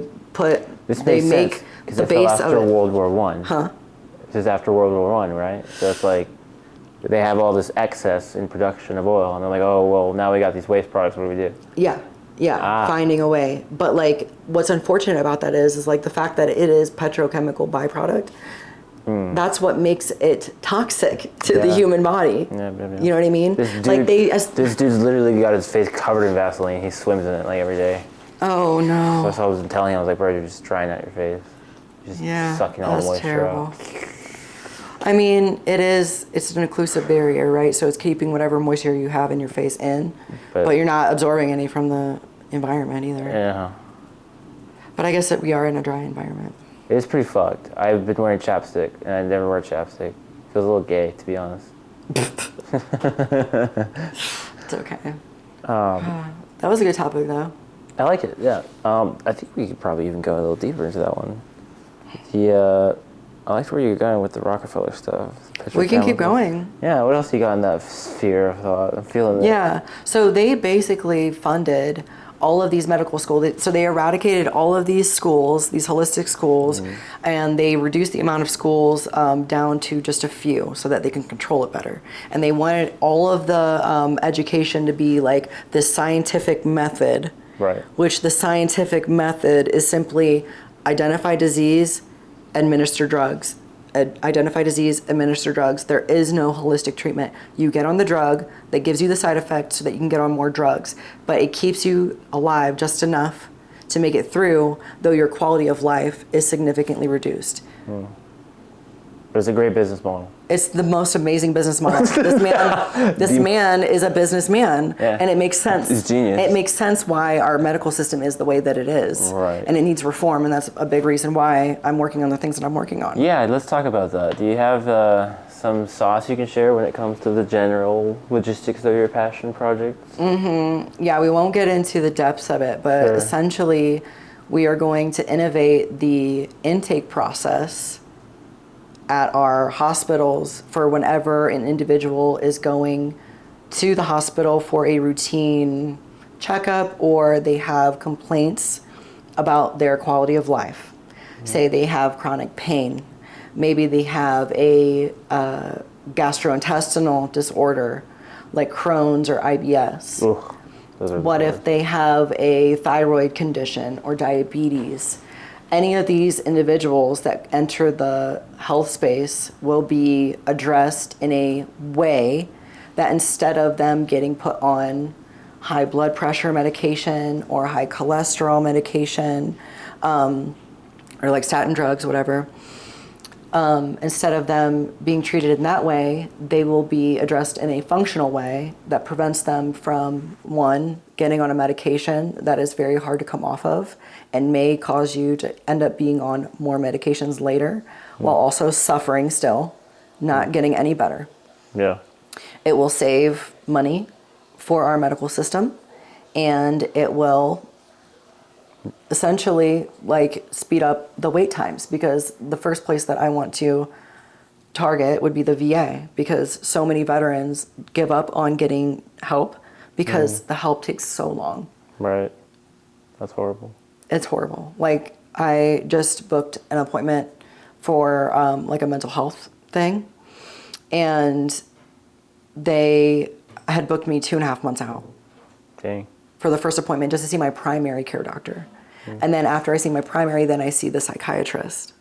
make the base of after World War One. This is after World War One, right? So it's like they have all this excess in production of oil, and they're like, oh well, now we got these waste products. What do we do? Yeah, finding a way. But like, what's unfortunate about that is like the fact that it is petrochemical byproduct. That's what makes it toxic to the human body. Yeah. You know what I mean? This dude's literally got his face covered in Vaseline. He swims in it like every day. Oh no! So that's what I was telling him. I was like, bro, you're just drying out your face. Just sucking all the moisture out. I mean, it's an occlusive barrier, right? So it's keeping whatever moisture you have in your face in, but you're not absorbing any from the environment either. Yeah. But I guess that we are in a dry environment. It is pretty fucked. I've been wearing chapstick, and I never wear chapstick. Feels a little gay, to be honest. It's okay. That was a good topic, though. I like it, yeah. I think we could probably even go a little deeper into that one. I liked where you're going with the Rockefeller stuff. We can keep going. Yeah, what else you got in that sphere of thought? I'm feeling it. Yeah, so they basically funded all of these medical schools. So they eradicated all of these schools, these holistic schools, and they reduced the amount of schools down to just a few so that they can control it better. And they wanted all of the education to be like this scientific method, Right. which the scientific method is simply identify disease, administer drugs. Identify disease, administer drugs. There is no holistic treatment. You get on the drug that gives you the side effect so that you can get on more drugs, but it keeps you alive just enough to make it through, though your quality of life is significantly reduced. But it's a great business model. It's the most amazing business model. This man is a businessman, and it makes sense. It's genius. It makes sense why our medical system is the way that it is, Right. and it needs reform, and that's a big reason why I'm working on the things that I'm working on. Yeah, let's talk about that. Do you have some sauce you can share when it comes to the general logistics of your passion projects? Yeah, we won't get into the depths of it, but Sure. essentially we are going to innovate the intake process at our hospitals for whenever an individual is going to the hospital for a routine checkup or they have complaints about their quality of life. Say they have chronic pain. Maybe they have a gastrointestinal disorder like Crohn's or IBS. Ugh, those are What the if they have a thyroid condition or diabetes? Any of these individuals that enter the health space will be addressed in a way that instead of them getting put on high blood pressure medication or high cholesterol medication, or like statin drugs, whatever, instead of them being treated in that way, they will be addressed in a functional way that prevents them from, one, getting on a medication that is very hard to come off of and may cause you to end up being on more medications later while also suffering still, not getting any better. Yeah. It will save money for our medical system, and it will essentially like speed up the wait times, because the first place that I want to target would be the VA, because so many veterans give up on getting help because the help takes so long. Right. That's horrible. It's horrible. Like, I just booked an appointment for like a mental health thing, and they had booked me 2.5 months out Dang. for the first appointment just to see my primary care doctor. And then after I see my primary, then I see the psychiatrist.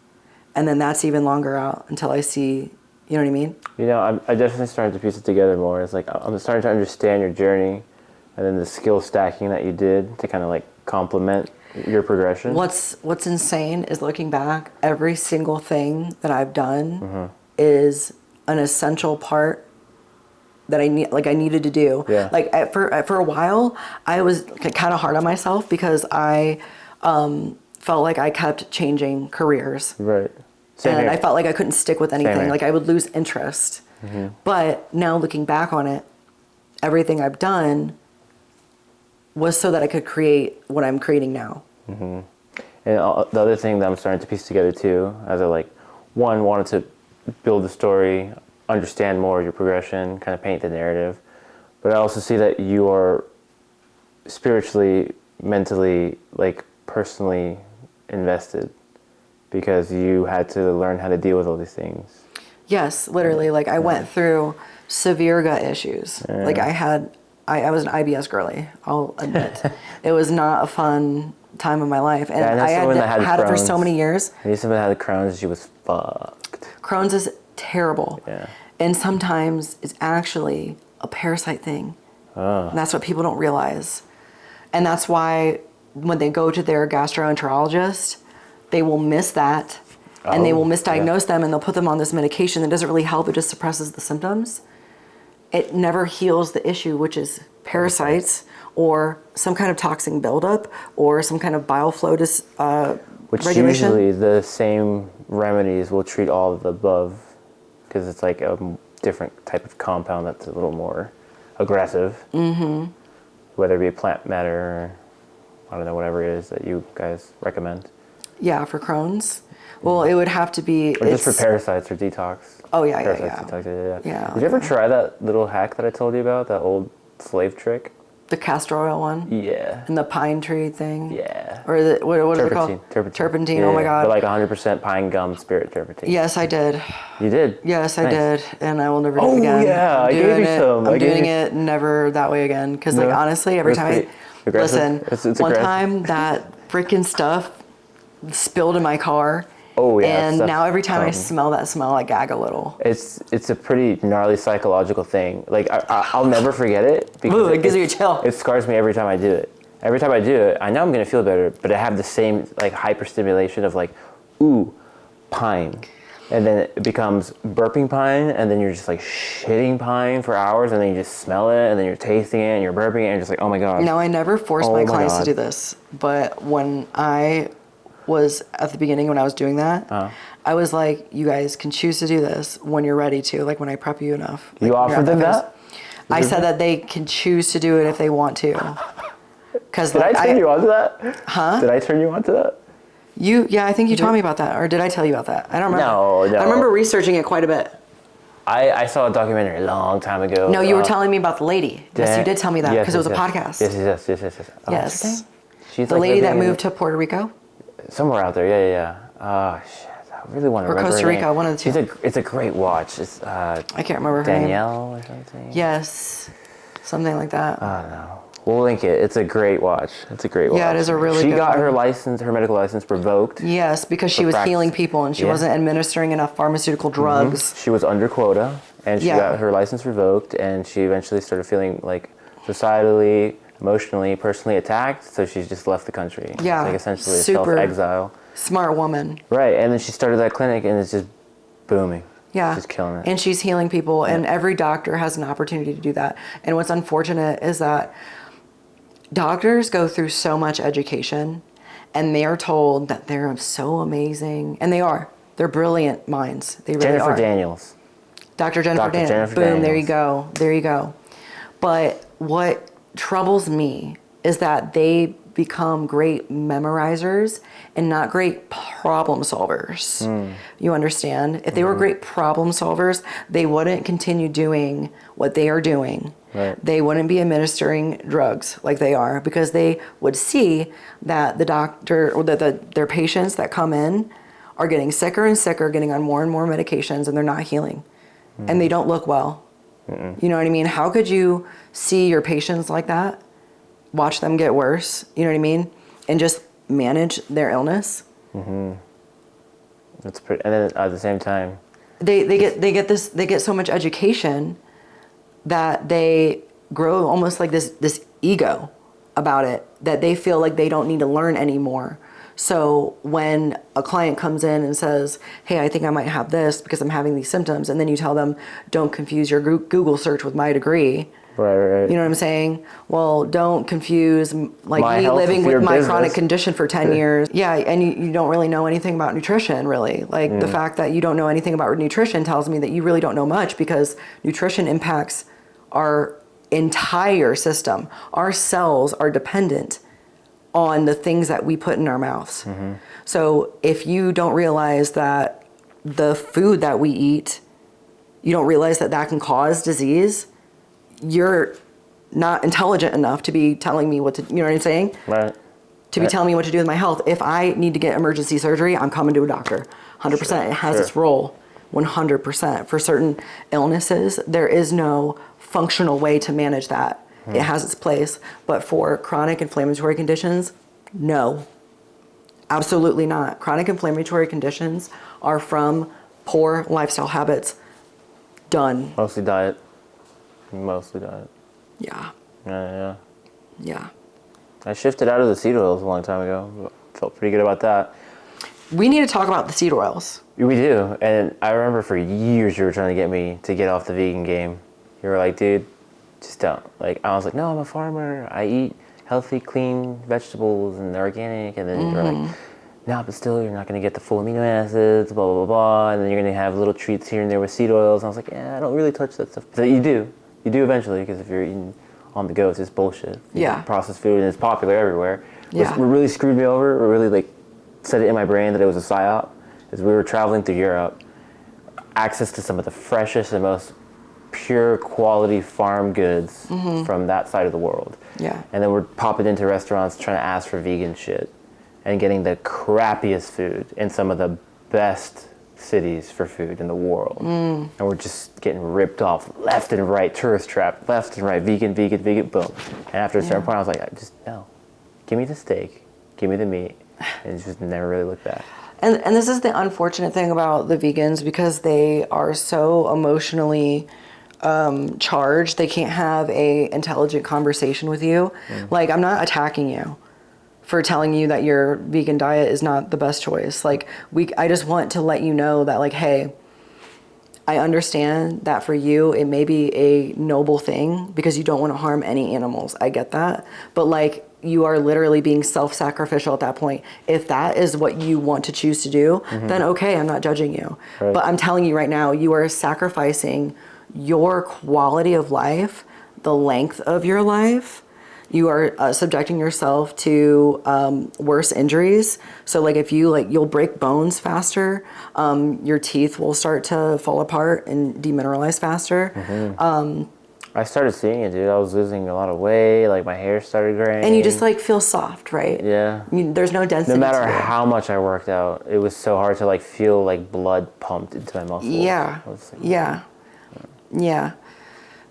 And then that's even longer out until I see, you know what I mean? You know, I definitely started to piece it together more. It's like I'm starting to understand your journey and then the skill stacking that you did to kind of like complement your progression. What's insane is looking back, every single thing that I've done is an essential part that I needed to do. Yeah. Like for a while, I was kind of hard on myself because I felt like I kept changing careers. Right. Same And here. I felt like I couldn't stick with anything. here. Like I would lose interest. But now looking back on it, everything I've done was so that I could create what I'm creating now. And the other thing that I'm starting to piece together too, as I like, one, wanted to build the story, understand more of your progression, kind of paint the narrative, but I also see that you are spiritually, mentally, like personally invested because you had to learn how to deal with all these things. Yes, literally. Like I went through severe gut issues. Like I was an IBS girly, I'll admit. It was not a fun time of my life. And Yeah, I know I someone that had it for so Crohn's. many years. I knew someone that had Crohn's, she was fucked. Crohn's is terrible. Yeah. And sometimes it's actually a parasite thing. And that's what people don't realize. And that's why when they go to their gastroenterologist, they will miss that. And they will misdiagnose them, and they'll put them on this medication that doesn't really help. It just suppresses the symptoms. It never heals the issue, which is parasites or some kind of toxin buildup or some kind of bile flow Which regulation. usually the same remedies will treat all of the above because it's like a different type of compound that's a little more aggressive. Whether it be plant matter or I don't know, whatever it is that you guys recommend. Yeah, for Crohn's. Well, it would have to be... Or just for parasites or detox. Oh, yeah, Parasites, yeah. detox, yeah. Yeah. Did you ever try that little hack that I told you about, that old slave trick? The castor oil one? Yeah. And the pine tree thing? Yeah. Or what is it called? Turpentine. Yeah, oh my God. But like 100% pine gum spirit turpentine. Yes, I did. You did? Yes, I Nice. did. And I will never do it again. Oh, yeah. I gave you some. I'm doing it never that way again. Because, like, honestly, every time aggressive. Listen, It's one aggressive. time that freaking stuff spilled in my car. Oh, yeah. And now every time I smell that smell, I gag a little. It's a pretty gnarly psychological thing. Like, I'll never forget it. Because Ooh, it gives you a chill. It scars me every time I do it. Every time I do it, I know I'm going to feel better, but I have the same, like, hyperstimulation of, like, ooh, pine. And then it becomes burping pine, and then you're just, like, shitting pine for hours, and then you just smell it, and then you're tasting it, and you're burping it, and you're just like, oh, my God. Now, I never forced my clients to do this, but when I was at the beginning when I was doing that, I was like, you guys can choose to do this when you're ready to, like when I prep you enough. Like, you offered them that? I said that they can choose to do it if they want to. Cause Did I turn you on to that? Huh? Did I turn you on to that? Yeah, I think you told me about that, or did I tell you about that? I don't remember. No. I remember researching it quite a bit. I saw a documentary a long time ago. No, you were telling me about the lady. Yes, you did tell me that because it was a podcast. Yes. Oh, Yes. She's the like lady that moved to Puerto Rico? Somewhere out there, yeah. Oh, shit. I really want to remember Costa her Rica, name. one of the two. It's a great watch. It's I can't remember her name. Danielle or something? Yes. Something like that. I don't know. We'll link it. It's a great watch. Yeah, it is a really good She got one. her medical license revoked. Yes, because she was healing people and she wasn't administering enough pharmaceutical drugs. She was under quota, and she got her license revoked, and she eventually started feeling like societally, emotionally, personally attacked, so she just left the country. Yeah, like essentially super self-exile. Smart woman. Right, and then she started that clinic, and it's just booming. Yeah. She's killing it. And she's healing people, and every doctor has an opportunity to do that. And what's unfortunate is that doctors go through so much education, and they are told that they're so amazing, and they are. They're brilliant minds. They really Jennifer are. Daniels. Dr. Jennifer Daniels. Boom, there you go. There you go. But what troubles me is that they become great memorizers and not great problem solvers. You understand? If they were great problem solvers, they wouldn't continue doing what they are doing. Right. They wouldn't be administering drugs like they are, because they would see that the doctor or their patients that come in are getting sicker and sicker, getting on more and more medications, and they're not healing. And they don't look well. You know what I mean? How could you see your patients like that, watch them get worse, you know what I mean, and just manage their illness? That's pretty. And then at the same time, they get so much education that they grow almost like this ego about it, that they feel like they don't need to learn anymore. So when a client comes in and says, hey, I think I might have this because I'm having these symptoms, and then you tell them, don't confuse your Google search with my degree. Right. You know what I'm saying? Well, don't confuse like me living with my chronic condition for 10 years. Yeah, and you don't really know anything about nutrition, really. Like the fact that you don't know anything about nutrition tells me that you really don't know much, because nutrition impacts our entire system. Our cells are dependent on the things that we put in our mouths. So if you don't realize that the food that we eat, you don't realize that that can cause disease, you're not intelligent enough to be telling me what to, you know what I'm saying? Right. To be telling me what to do with my health. If I need to get emergency surgery, I'm coming to a doctor. 100%. Sure, it has its role. 100%. For certain illnesses, there is no functional way to manage that. It has its place. But for chronic inflammatory conditions, no. Absolutely not. Chronic inflammatory conditions are from poor lifestyle habits. Done. Mostly diet. Yeah. Yeah. I shifted out of the seed oils a long time ago. Felt pretty good about that. We need to talk about the seed oils. We do. And I remember for years you were trying to get me to get off the vegan game. You were like, dude, just don't. Like, I was like, no, I'm a farmer. I eat healthy, clean vegetables and organic. And then you're like, no, but still, you're not going to get the full amino acids, blah, blah, blah, blah. And then you're going to have little treats here and there with seed oils. And I was like, yeah, I don't really touch that stuff. But you do. You do eventually, because if you're eating on the go, it's just bullshit. Yeah. Processed food, and it's popular everywhere. Yeah. What really screwed me over, or really like set it in my brain that it was a psyop is we were traveling through Europe, access to some of the freshest and most pure quality farm goods from that side of the world. Yeah. And then we're popping into restaurants trying to ask for vegan shit and getting the crappiest food in some of the best cities for food in the world. And we're just getting ripped off left and right, tourist trap, left and right, vegan, boom. And after a certain point, I was like, no, give me the steak, give me the meat, and just never really looked back. And this is the unfortunate thing about the vegans, because they are so emotionally charged. They can't have a intelligent conversation with you. Like, I'm not attacking you for telling you that your vegan diet is not the best choice. Like, I just want to let you know that, like, hey, I understand that for you it may be a noble thing because you don't want to harm any animals. I get that. But, like, you are literally being self-sacrificial at that point. If that is what you want to choose to do, then okay, I'm not judging you. Right. But I'm telling you right now, you are sacrificing your quality of life, the length of your life. You are subjecting yourself to worse injuries. So, like, if you, like, you'll break bones faster. Your teeth will start to fall apart and demineralize faster. I started seeing it, dude. I was losing a lot of weight. Like, my hair started graying. And you just, like, feel soft, right? Yeah. I mean, there's no density. No matter to it. how much I worked out, it was so hard to, like, feel like blood pumped into my muscles. Yeah. Yeah.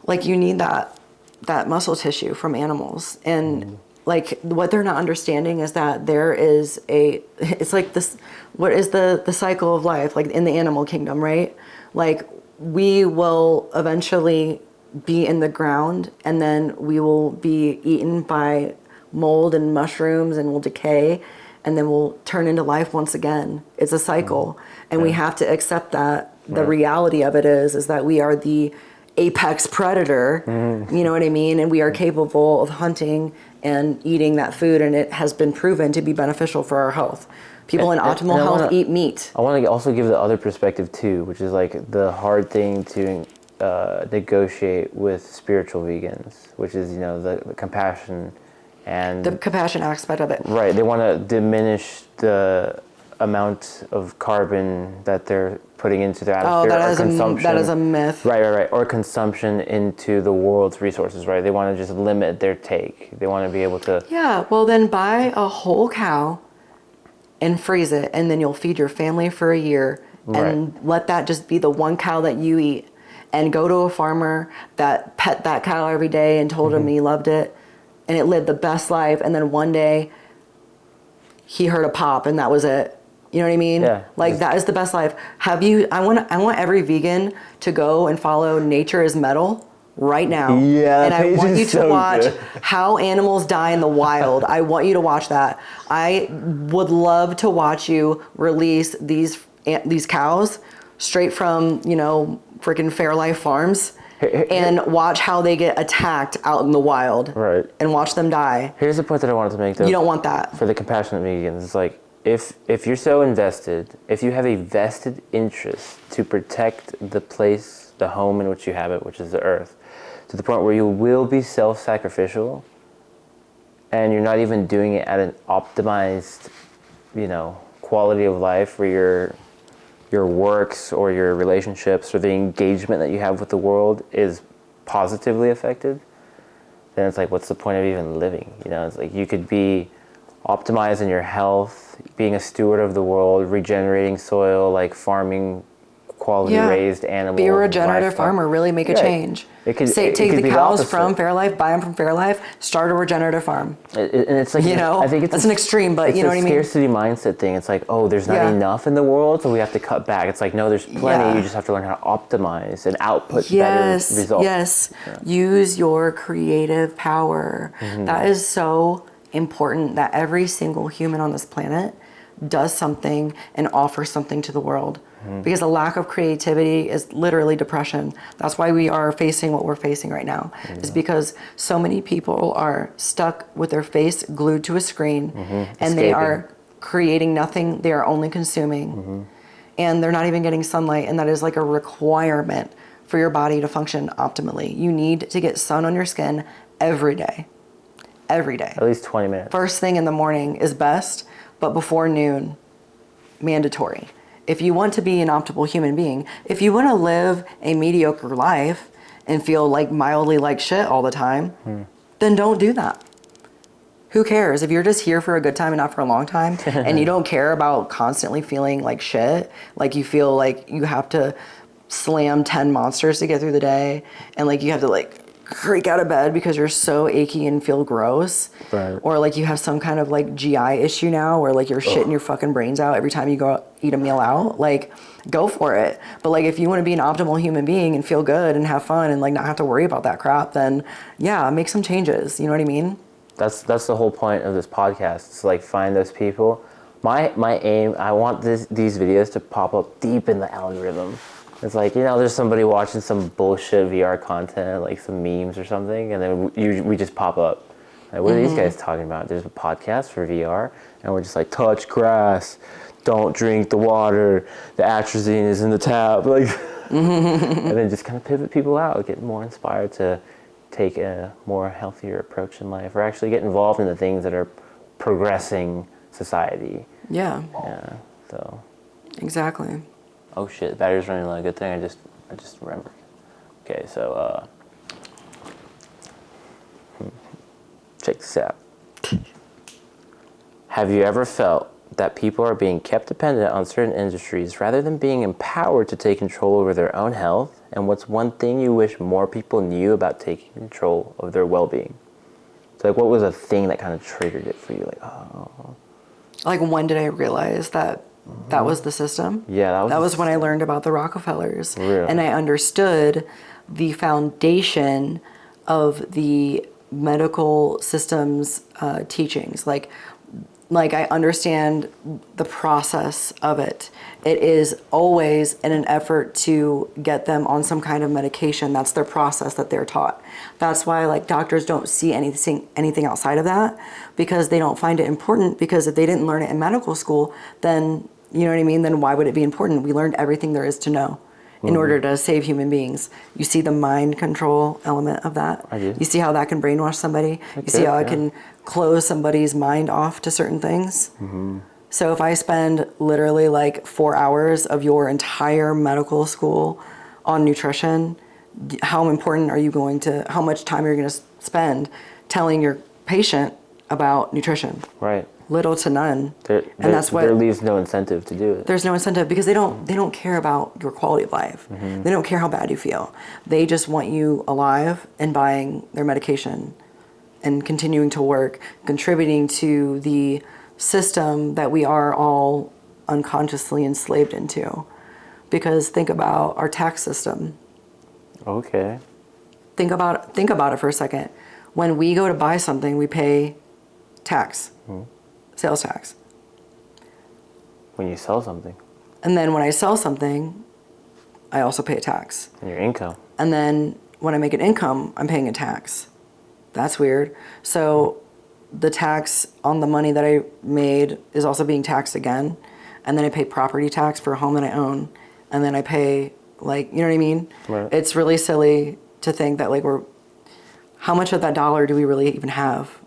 Like, you need that muscle tissue from animals. And like, what they're not understanding is that there is it's like this, what is the cycle of life, like in the animal kingdom, right? Like, we will eventually be in the ground, and then we will be eaten by mold and mushrooms, and we'll decay, and then we'll turn into life once again. It's a cycle. And we have to accept that. The reality of it is that we are the apex predator, you know what I mean? And we are capable of hunting and eating that food, and it has been proven to be beneficial for our health. People in optimal health eat meat. I want to also give the other perspective too, which is like the hard thing to negotiate with spiritual vegans, which is, you know, the compassion and the compassion aspect of it. Right. They want to diminish the amount of carbon that they're putting into the atmosphere, or consumption. That is a myth. Right. Or consumption into the world's resources, right? They want to just limit their take. They want to be able to... Yeah, well then buy a whole cow and freeze it, and then you'll feed your family for a year, and let that just be the one cow that you eat. And go to a farmer that pet that cow every day and told him he loved it, and it lived the best life, and then one day he heard a pop and that was it. You know what I mean? Yeah. Like, that is the best life. I want every vegan to go and follow Nature is Metal right now. Yeah, and I want you to watch good. how animals die in the wild. I want you to watch that. I would love to watch you release these cows straight from, you know, freaking Fairlife Farms, and watch how they get attacked out in the wild. Right. And watch them die. Here's the point that I wanted to make, though. You don't want that. For the compassionate vegans, it's like, if you're so invested, if you have a vested interest to protect the place, the home in which you have it, which is the earth, to the point where you will be self-sacrificial, and you're not even doing it at an optimized, you know, quality of life where your works or your relationships or the engagement that you have with the world is positively affected, then it's like, what's the point of even living? You know, it's like, you could be optimizing your health, being a steward of the world, regenerating soil, like farming quality raised animals. Be a regenerative farmer, really make a change. It could take be the cows from Fairlife, buy them from Fairlife, start a regenerative farm. And it's like, you know, I think that's an extreme, but you know what I mean? It's a scarcity mindset thing. It's like, oh, there's not enough in the world, so we have to cut back. It's like, no, there's plenty. You just have to learn how to optimize and output better results. Yes. Use your creative power. That is so important, that every single human on this planet does something and offers something to the world. Because a lack of creativity is literally depression. That's why we are facing what we're facing right now. Is because so many people are stuck with their face glued to a screen, and they are creating nothing. They are only consuming, and they're not even getting sunlight. And that is like a requirement for your body to function optimally. You need to get sun on your skin every day. Every day. At least 20 minutes. First thing in the morning is best, but before noon mandatory. If you want to be an optimal human being, if you want to live a mediocre life and feel like mildly like shit all the time, then don't do that. Who cares? If you're just here for a good time and not for a long time, and you don't care about constantly feeling like shit, like you feel like you have to slam 10 monsters to get through the day, and like you have to like creak out of bed because you're so achy and feel gross, right. Or like you have some kind of like GI issue now where like you're shitting your fucking brains out every time you go eat a meal out, like go for it. But like if you want to be an optimal human being and feel good and have fun and like not have to worry about that crap, then yeah, make some changes. You know what I mean? That's the whole point of this podcast. It's like find those people. My aim, I want these videos to pop up deep in the algorithm. It's like, you know, there's somebody watching some bullshit VR content, like some memes or something, and then we just pop up. Like, what are these guys talking about? There's a podcast for VR, and we're just like, touch grass, don't drink the water, the atrazine is in the tap, like, and then just kind of pivot people out, get more inspired to take a more healthier approach in life, or actually get involved in the things that are progressing society. Yeah. Yeah. So. Exactly. Oh shit! The battery's running low. Good thing I just remembered. Okay, so check this out. Have you ever felt that people are being kept dependent on certain industries rather than being empowered to take control over their own health? And what's one thing you wish more people knew about taking control of their well-being? So like, what was a thing that kind of triggered it for you? Like, oh. Like, when did I realize that that was the system? Yeah, that was when I learned about the Rockefellers. Really? And I understood the foundation of the medical system's teachings. Like I understand the process of it. It is always in an effort to get them on some kind of medication. That's their process that they're taught. That's why like doctors don't see anything outside of that, because they don't find it important, because if they didn't learn it in medical school, then, you know what I mean? Then why would it be important? We learned everything there is to know in order to save human beings. You see the mind control element of that? I do. You see how that can brainwash somebody? You see how it can close somebody's mind off to certain things? So if I spend literally like 4 hours of your entire medical school on nutrition, how important are you going to, how much time are you going to spend telling your patient about nutrition? Right. Little to none. And that's what there leaves no incentive to do it. There's no incentive, because they don't care about your quality of life. They don't care how bad you feel. They just want you alive and buying their medication and continuing to work, contributing to the system that we are all unconsciously enslaved into. Because think about our tax system. Okay. Think about it for a second. When we go to buy something, we pay tax, sales tax. When you sell something. And then when I sell something, I also pay a tax. And your income. And then when I make an income, I'm paying a tax. That's weird. So the tax on the money that I made is also being taxed again. And then I pay property tax for a home that I own. And then I pay, like, you know what I mean? Right. It's really silly to think that, like, how much of that dollar do we really even have?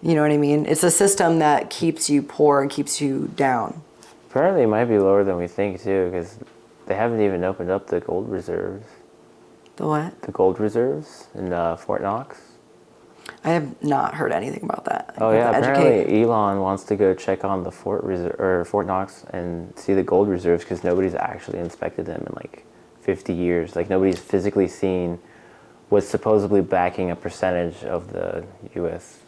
You know what I mean? It's a system that keeps you poor and keeps you down. Apparently it might be lower than we think, too, because they haven't even opened up the gold reserves. The what? The gold reserves in Fort Knox. I have not heard anything about that. Oh yeah, apparently Elon wants to go check on the Fort Knox and see the gold reserves, because nobody's actually inspected them in like 50 years. Like, nobody's physically seen what's supposedly backing a percentage of the U.S.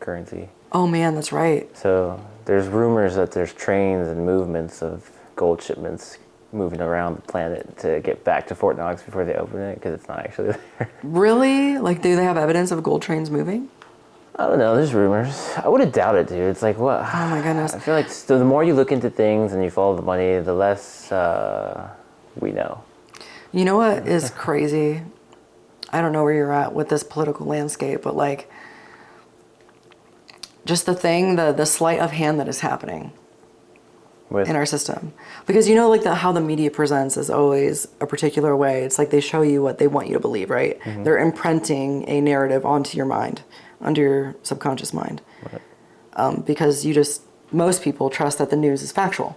currency. Oh man, that's right. So there's rumors that there's trains and movements of gold shipments moving around the planet to get back to Fort Knox before they open it, because it's not actually there. Really? Like, do they have evidence of gold trains moving? I don't know, there's rumors. I wouldn't doubt it, dude. It's like, what? Oh my goodness. I feel like the more you look into things and you follow the money, the less we know. You know what is crazy? I don't know where you're at with this political landscape, but like, just the sleight of hand that is happening in our system. Because you know, like how the media presents is always a particular way. It's like they show you what they want you to believe, right? They're imprinting a narrative onto your mind, onto your subconscious mind. Right. Because most people trust that the news is factual.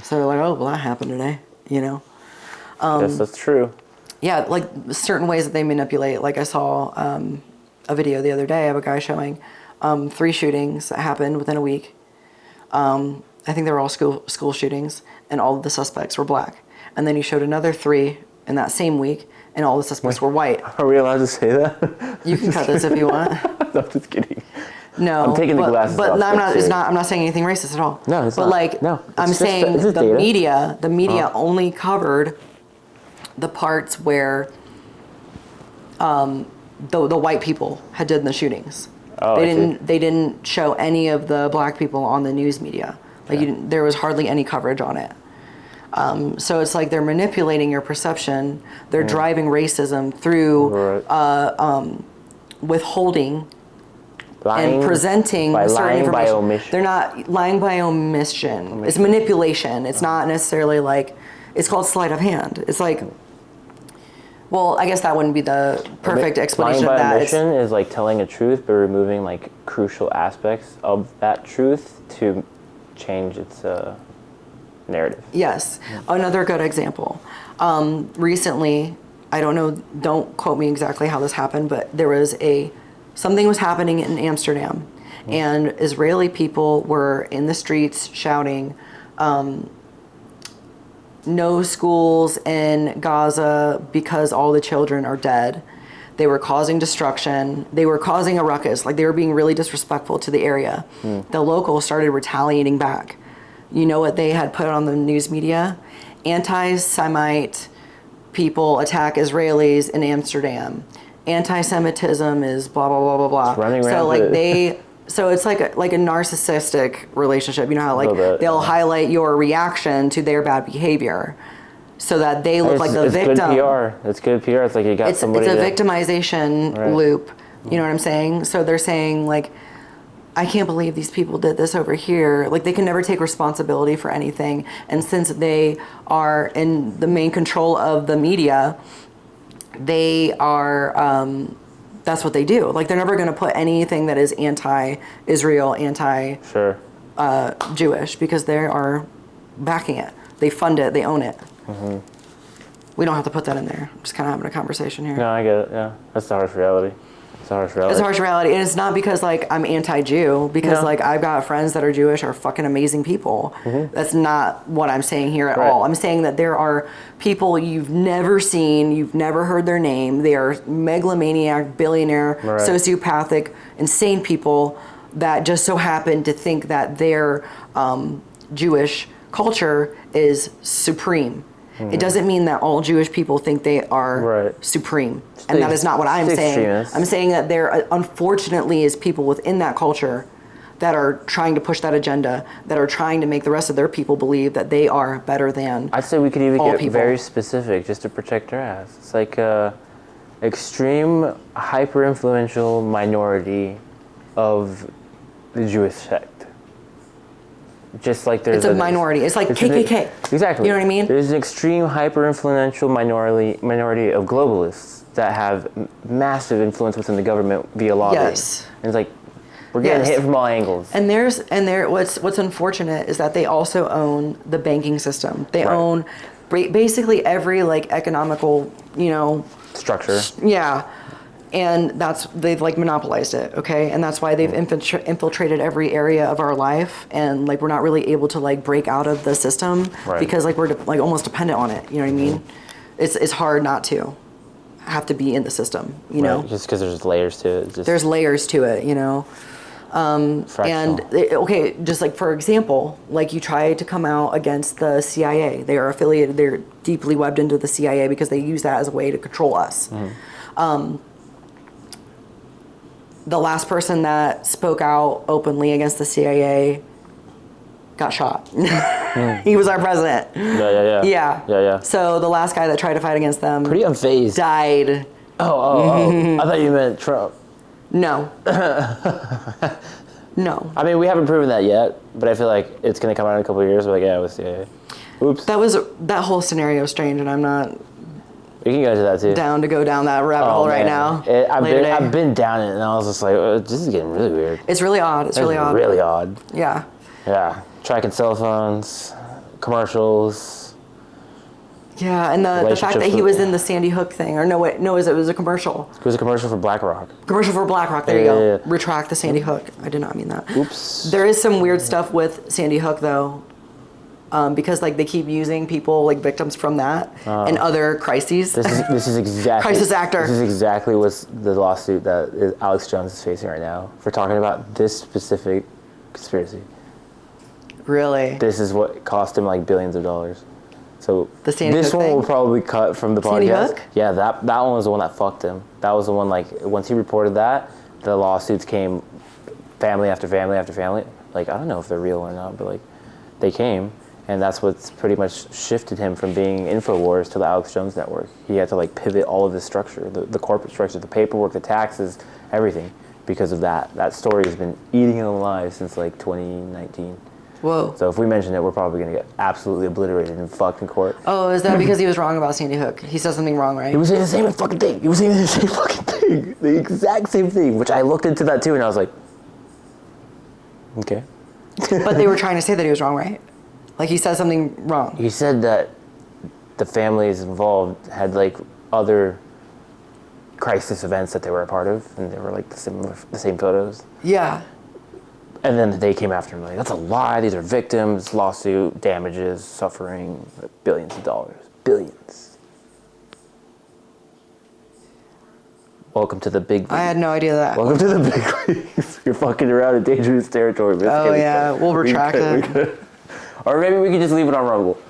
So they're like, oh, well, that happened today, you know? Yes, that's true. Yeah, like certain ways that they manipulate. Like I saw a video the other day of a guy showing 3 shootings that happened within a week. I think they were all school shootings, and all of the suspects were black. And then he showed another 3 in that same week, and all the suspects were white. Are we allowed to say that? You can cut this if you want. No, I'm just kidding. No, I'm taking the glasses off. But I'm not. It's not. I'm not saying anything racist at all. No, it's but not. Like, no, I'm saying the data. media. The media only covered the parts where the white people had done the shootings. Oh, They didn't show any of the black people on the news media. Like there was hardly any coverage on it. So it's like they're manipulating your perception. They're driving racism through withholding and presenting certain information. By omission. They're not lying by omission. It's manipulation. It's not necessarily like, it's called sleight of hand. It's like, well, I guess that wouldn't be the perfect explanation of that. Lying by omission is like telling a truth but removing like crucial aspects of that truth to change its narrative. Yes. Another good example. Recently, I don't know, don't quote me exactly how this happened, but there was something was happening in Amsterdam, and Israeli people were in the streets shouting, no schools in Gaza because all the children are dead. They were causing destruction. They were causing a ruckus. Like, they were being really disrespectful to the area. The locals started retaliating back. You know what they had put on the news media? Anti-Semite people attack Israelis in Amsterdam. Anti-Semitism is blah, blah, blah, blah, blah. It's running so rampant. So it's like a narcissistic relationship. You know how like they'll highlight your reaction to their bad behavior so that they look like the victim. It's good PR. It's good PR. It's like you got somebody. It's a victimization loop. You know what I'm saying? So they're saying like, I can't believe these people did this over here. Like, they can never take responsibility for anything. And since they are in the main control of the media, they are, that's what they do. Like, they're never going to put anything that is anti-Israel, anti-Jewish, because they are backing it. They fund it. They own it. We don't have to put that in there. I'm just kind of having a conversation here. No, I get it. Yeah, that's the harsh reality. It's a harsh reality. It's a harsh reality. And it's not because, like, I'm anti-Jew, because, like, I've got friends that are Jewish are fucking amazing people. That's not what I'm saying here at all. I'm saying that there are people you've never seen, you've never heard their name. They are megalomaniac, billionaire, sociopathic, insane people that just so happen to think that their Jewish culture is supreme. It doesn't mean that all Jewish people think they are supreme. And that is not what I'm saying. I'm saying that there, unfortunately, is people within that culture that are trying to push that agenda, that are trying to make the rest of their people believe that they are better than I'd say we could even get people. very specific just to protect our ass. It's like a extreme, hyper-influential minority of the Jewish sect. Just like there's a minority. It's like KKK. Exactly. You know what I mean? There's an extreme hyper-influential minority of globalists that have massive influence within the government via lobbying. Yes. And it's like we're getting hit from all angles. And what's unfortunate is that they also own the banking system. They own basically every like economical, structure. Yeah. And they've like monopolized it, okay? And that's why they've infiltrated every area of our life, and like we're not really able to like break out of the system because like we're like almost dependent on it. You know what I mean? It's hard not to have to be in the system. You know, just because there's layers to it. There's layers to it. And just like for example, like you try to come out against the CIA. They are affiliated. They're deeply webbed into the CIA because they use that as a way to control us. The last person that spoke out openly against the CIA got shot. He was our president. Yeah. So the last guy that tried to fight against them pretty unfazed died. Oh. I thought you meant Trump. No. No. I mean, we haven't proven that yet, but I feel like it's going to come out in a couple of years. We're like, yeah, it was CIA. Oops. That whole scenario is strange, and I'm not... We can go into that too. Down to go down that rabbit hole right now. I've been down it, and I was just like, this is getting really weird. It's really odd. It's really odd. Really odd. Yeah. Yeah, tracking cell phones, commercials. Yeah, and the fact that he was in the Sandy Hook thing, or no, wait, no, it was a commercial. It was a commercial for BlackRock. Commercial for BlackRock. There you go. Retract the Sandy Hook. I did not mean that. Oops. There is some weird stuff with Sandy Hook though, because like they keep using people like victims from that and other crises. This is exactly crisis actor. This is exactly what's the lawsuit that Alex Jones is facing right now for talking about this specific conspiracy. Really? This is what cost him like billions of dollars. So this one will probably cut from the Sandy podcast. Hook? Yeah, that one was the one that fucked him. That was the one, like, once he reported that, the lawsuits came family after family after family. Like, I don't know if they're real or not, but like they came, and that's what's pretty much shifted him from being InfoWars to the Alex Jones Network. He had to like pivot all of his structure, the corporate structure, the paperwork, the taxes, everything, because of that. That story has been eating him alive since like 2019. Whoa. So if we mention it, we're probably going to get absolutely obliterated and fucked in court. Oh, is that because he was wrong about Sandy Hook? He said something wrong, right? He was saying the same fucking thing. He was saying the same fucking thing. The exact same thing, which I looked into that too, and I was like, okay. But they were trying to say that he was wrong, right? Like he said something wrong. He said that the families involved had like other crisis events that they were a part of, and they were like the same photos. Yeah. And then they came after him like, that's a lie. These are victims, lawsuit, damages, suffering, billions of dollars. Billions. Welcome to the big leagues. I had no idea that. Welcome to the big leagues. You're fucking around in dangerous territory. Oh, yeah. We'll retract it. Or maybe we could just leave it on Rumble.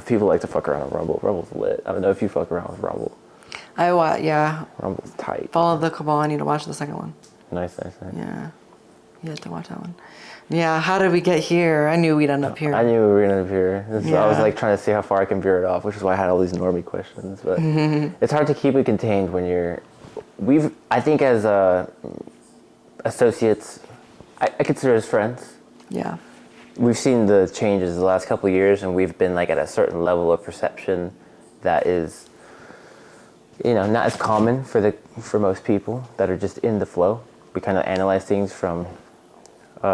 People like to fuck around on Rumble. Rumble's lit. I don't know if you fuck around with Rumble. Yeah. Rumble's tight. Follow the Cabal. I need to watch the second one. Nice. Yeah. You have to watch that one. Yeah, how did we get here? I knew we'd end up here. I knew we were going to end up here. Yeah. I was like trying to see how far I can veer it off, which is why I had all these normie questions. But it's hard to keep it contained when I think as associates, I consider us friends. Yeah. We've seen the changes the last couple of years, and we've been like at a certain level of perception that is, not as common for most people that are just in the flow. We kind of analyze things from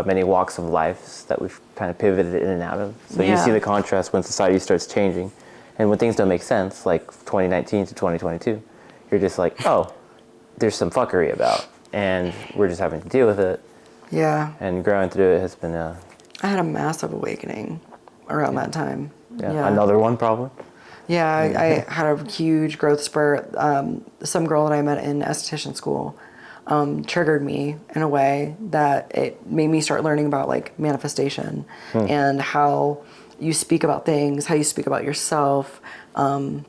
many walks of life that we've kind of pivoted in and out of. So you see the contrast when society starts changing, and when things don't make sense, like 2019 to 2022, you're just like, oh, there's some fuckery about, and we're just having to deal with it. Yeah. And growing through it has been I had a massive awakening around that time. Yeah. Another one, probably. Yeah, I had a huge growth spurt. Some girl that I met in esthetician school triggered me in a way that it made me start learning about like manifestation and how you speak about things, how you speak about yourself, and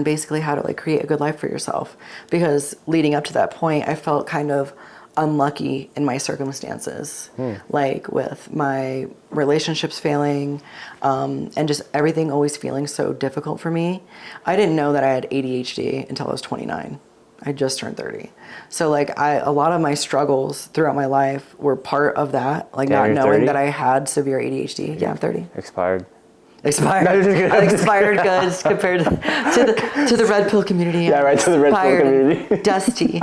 basically how to like create a good life for yourself. Because leading up to that point, I felt kind of unlucky in my circumstances, like with my relationships failing, and just everything always feeling so difficult for me. I didn't know that I had ADHD until I was 29. I just turned 30. So like a lot of my struggles throughout my life were part of that, like not knowing 30? that I had severe ADHD. Yeah, I'm 30. Expired. No, I expired goods compared to the red pill community. Yeah, right, to the red pill community. Dusty.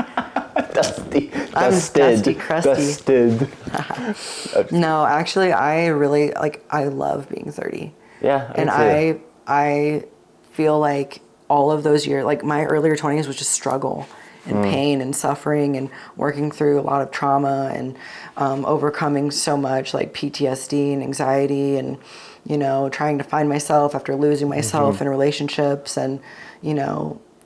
Dusty. I'm dusty, crusty. Dusted. No, actually, I really, I love being 30. Yeah, and I feel like all of those years, like my earlier 20s was just struggle and pain and suffering and working through a lot of trauma and overcoming so much like PTSD and anxiety and, trying to find myself after losing myself in relationships and,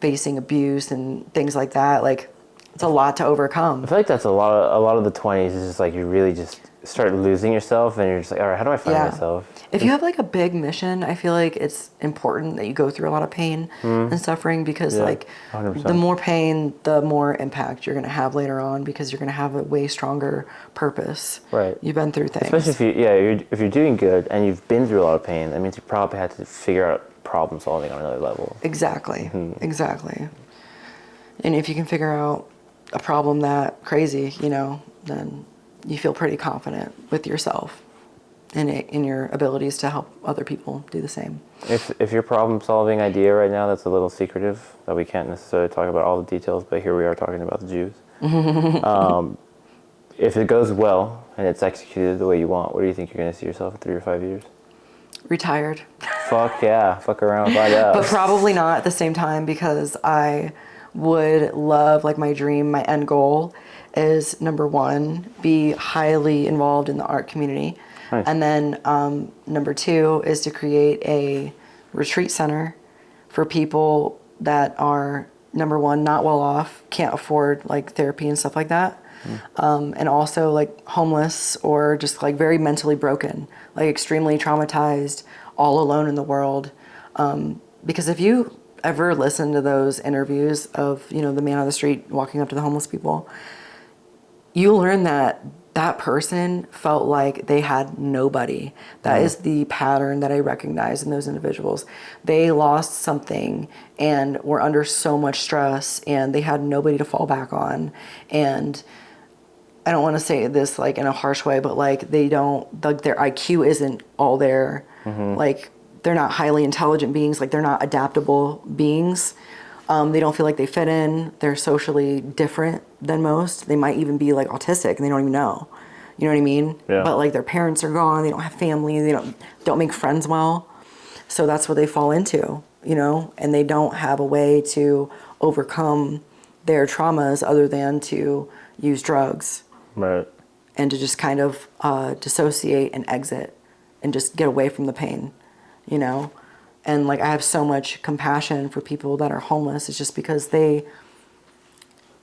facing abuse and things like that. Like, it's a lot to overcome. I feel like that's a lot of the 20s is just like you really just start losing yourself and you're just like, all right, how do I find myself? If you have like a big mission, I feel like it's important that you go through a lot of pain and suffering because 100%. The more pain, the more impact you're going to have later on because you're going to have a way stronger purpose. Right. You've been through things. Especially if you're doing good and you've been through a lot of pain, that means you probably had to figure out problem solving on another level. Exactly. Exactly. And if you can figure out a problem that crazy, then you feel pretty confident with yourself and in your abilities to help other people do the same. If your problem solving idea right now that's a little secretive, that we can't necessarily talk about all the details, but here we are talking about the Jews. if it goes well and it's executed the way you want, what do you think you're going to see yourself in 3 or 5 years? Retired. Fuck yeah. Fuck around, find out. But probably not at the same time, because I would love, like, my dream, my end goal is, number one, be highly involved in the art community. Nice. And then number two is to create a retreat center for people that are, number one, not well off, can't afford like therapy and stuff like that. And also like homeless or just like very mentally broken, like extremely traumatized, all alone in the world. Because if you ever listen to those interviews of, you know, the man on the street walking up to the homeless people, you learn that that person felt like they had nobody. That is the pattern that I recognize in those individuals. They lost something and were under so much stress, and they had nobody to fall back on. And I don't want to say this like in a harsh way, but like they don't, like their IQ isn't all there. Like they're not highly intelligent beings. Like they're not adaptable beings. They don't feel like they fit in. They're socially different than most. They might even be like autistic and they don't even know. You know what I mean? Yeah. But like their parents are gone. They don't have family. They don't make friends well. So that's what they fall into, you know? And they don't have a way to overcome their traumas other than to use drugs. Right. And to just kind of dissociate and exit and just get away from the pain, you know? And like I have so much compassion for people that are homeless. It's just because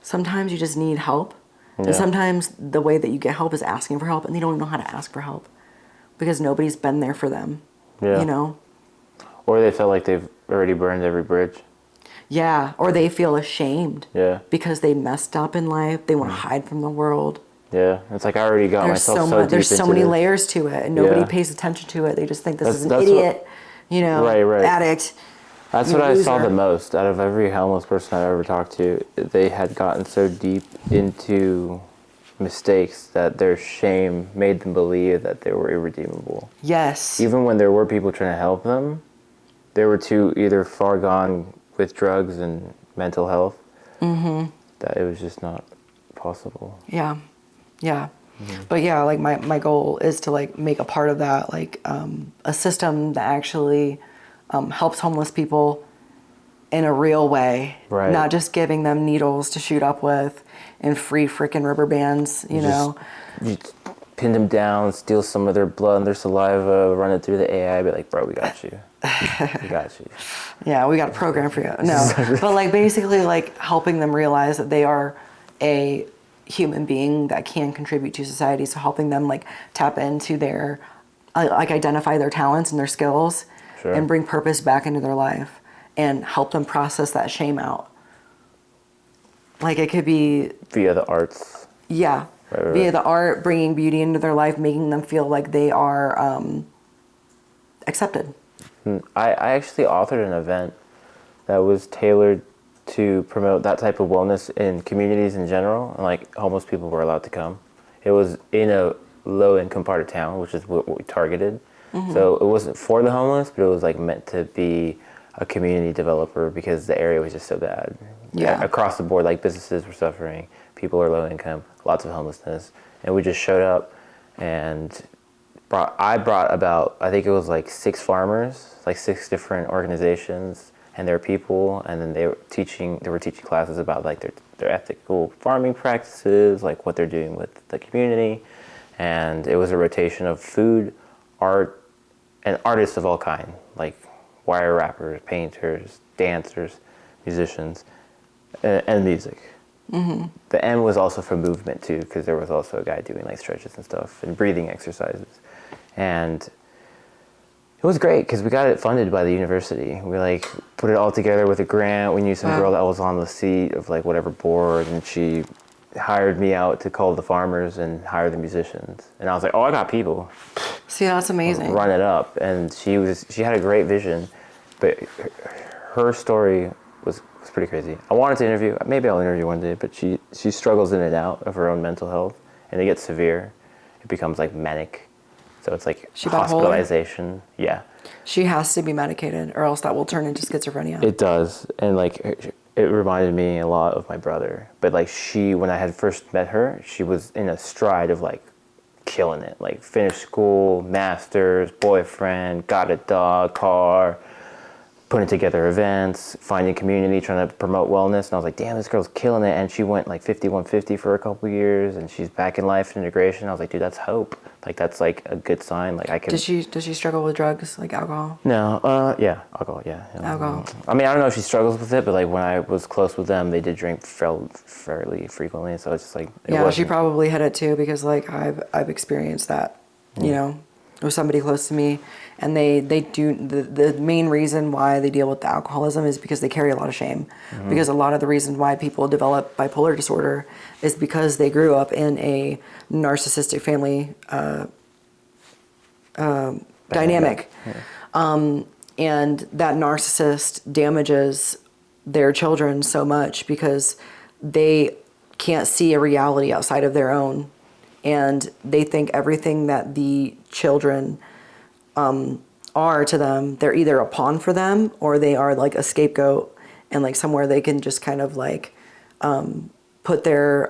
sometimes you just need help. Yeah. And sometimes the way that you get help is asking for help, and they don't even know how to ask for help because nobody's been there for them, you know? Or they feel like they've already burned every bridge. Yeah, or they feel ashamed because they messed up in life. They want to hide from the world. Yeah, it's like I already got myself so deep There's so into many this. layers to it, and nobody pays attention to it. They just think this is an idiot, you know, addict. That's what I saw the most out of every homeless person I've ever talked to. They had gotten so deep into mistakes that their shame made them believe that they were irredeemable. Yes. Even when there were people trying to help them, they were too either far gone with drugs and mental health that it was just not possible. Yeah. Yeah. But yeah, like my goal is to like make a part of that, like a system that actually helps homeless people in a real way, not just giving them needles to shoot up with and free freaking rubber bands, you know. You pin them down, steal some of their blood and their saliva, run it through the AI, be like, bro, we got you. We got you. Yeah, we got a program for you. No, but like basically like helping them realize that they are a human being that can contribute to society. So helping them like tap into their, like identify their talents and their skills and bring purpose back into their life and help them process that shame out. Like it could be via the arts. Yeah. Via the art, bringing beauty into their life, making them feel like they are accepted. I actually authored an event that was tailored to promote that type of wellness in communities in general, and like homeless people were allowed to come. It was in a low-income part of town, which is what we targeted. So it wasn't for the homeless, but it was like meant to be a community developer because the area was just so bad. Yeah. Across the board, like businesses were suffering, people are low income, lots of homelessness, and we just showed up and I brought about, I think it was like 6 farmers, like 6 different organizations and their people, and then they were teaching classes about like their ethical farming practices, like what they're doing with the community. And it was a rotation of food, art, and artists of all kind, like wire rappers, painters, dancers, musicians, and music. The M was also for movement too, because there was also a guy doing like stretches and stuff and breathing exercises. And it was great because we got it funded by the university. We like put it all together with a grant. We knew some girl that was on the seat of like whatever board, and she hired me out to call the farmers and hire the musicians. And I was like, oh, I got people. See, that's amazing. Run it up. And she had a great vision, but her story was pretty crazy. I wanted to interview, maybe I'll interview one day, but she struggles in and out of her own mental health, and it gets severe. It becomes like manic. So it's like hospitalization. Yeah. She has to be medicated or else that will turn into schizophrenia. It does. And like it reminded me a lot of my brother. But like when I had first met her, she was in a stride of like killing it. Like finished school, masters, boyfriend, got a dog, car, putting together events, finding community, trying to promote wellness. And I was like, damn, this girl's killing it. And she went like 5150 for a couple years, and she's back in life and integration. I was like, dude, that's hope. Like that's like a good sign. Like I could. Does she struggle with drugs like alcohol? No, yeah, alcohol, yeah. Alcohol. I mean, I don't know if she struggles with it, but like when I was close with them, they did drink fairly frequently. So it's just like She probably had it too, because like I've experienced that, you know, with somebody close to me, and they do the main reason why they deal with the alcoholism is because they carry a lot of shame, because a lot of the reason why people develop bipolar disorder is because they grew up in a narcissistic family dynamic. And that narcissist damages their children so much because they can't see a reality outside of their own, and they think everything that the children are to them, they're either a pawn for them or they are like a scapegoat and like somewhere they can just kind of like put their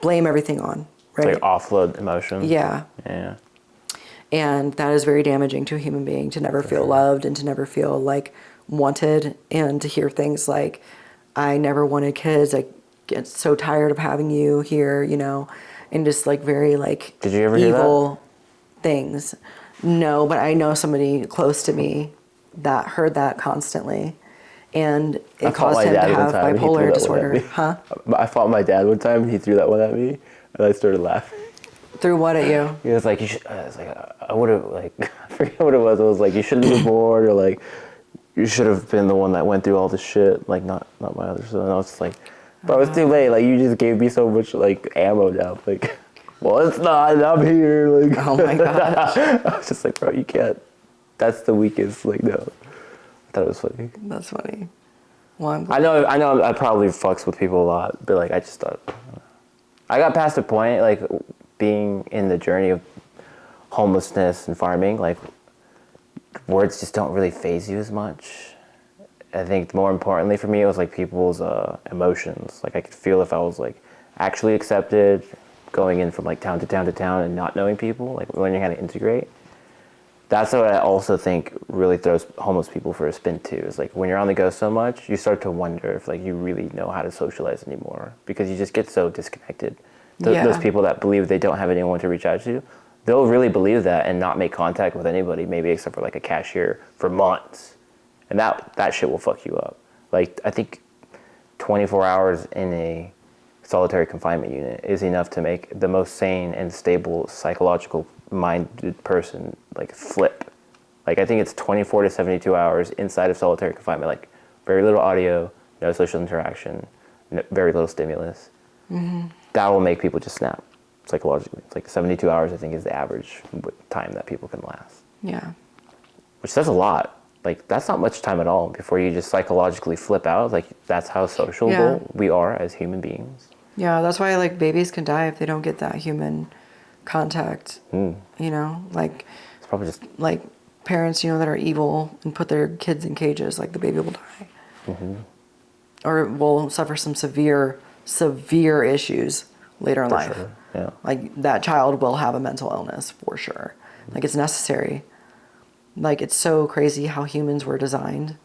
blame everything on, right? It's like offload emotion. Yeah. And that is very damaging to a human being, to never feel loved and to never feel like wanted, and to hear things like, I never wanted kids, I get so tired of having you here, you know, and just like very like Did you ever hear evil things. No, but I know somebody close to me that heard that constantly, and it caused him to have bipolar disorder. Huh? I fought my dad one time and he threw that one at me and I started laughing. Threw what at you? He was like, you should, I was like, I would have, like, I forget what it was. It was like, you shouldn't be bored, or like, you should have been the one that went through all this shit, like, not my other son. And I was just like, bro, it's too late. Like, you just gave me so much, like, ammo now. Like, well, it's not, I'm here. Like, oh my gosh. I was just like, bro, you can't, that's the weakest. Like, no. I thought it was funny. That's funny. Well, I know I probably fucks with people a lot, but like, I just thought, I got past the point, like, being in the journey of homelessness and farming, like, words just don't really faze you as much. I think more importantly for me, it was like people's emotions. Like I could feel if I was like actually accepted, going in from like town to town to town and not knowing people, like learning how to integrate. That's what I also think really throws homeless people for a spin too. Is like when you're on the go so much, you start to wonder if like you really know how to socialize anymore, because you just get so disconnected. Those people that believe they don't have anyone to reach out to, they'll really believe that and not make contact with anybody, maybe except for like a cashier, for months. And that shit will fuck you up. Like, I think 24 hours in a solitary confinement unit is enough to make the most sane and stable psychological minded person like flip. Like, I think it's 24 to 72 hours inside of solitary confinement, like very little audio, no social interaction, very little stimulus. Mm-hmm. That will make people just snap psychologically. It's like 72 hours, I think, is the average time that people can last. Yeah. Which says a lot. Like, that's not much time at all before you just psychologically flip out. Like, that's how sociable we are as human beings. Yeah, that's why, like, babies can die if they don't get that human contact. You know, like, it's probably just like parents, you know, that are evil and put their kids in cages, like the baby will die. Mm-hmm. Or will suffer some severe issues later in life. Sure. Yeah. Like, that child will have a mental illness for sure. Like, it's necessary. Like, it's so crazy how humans were designed.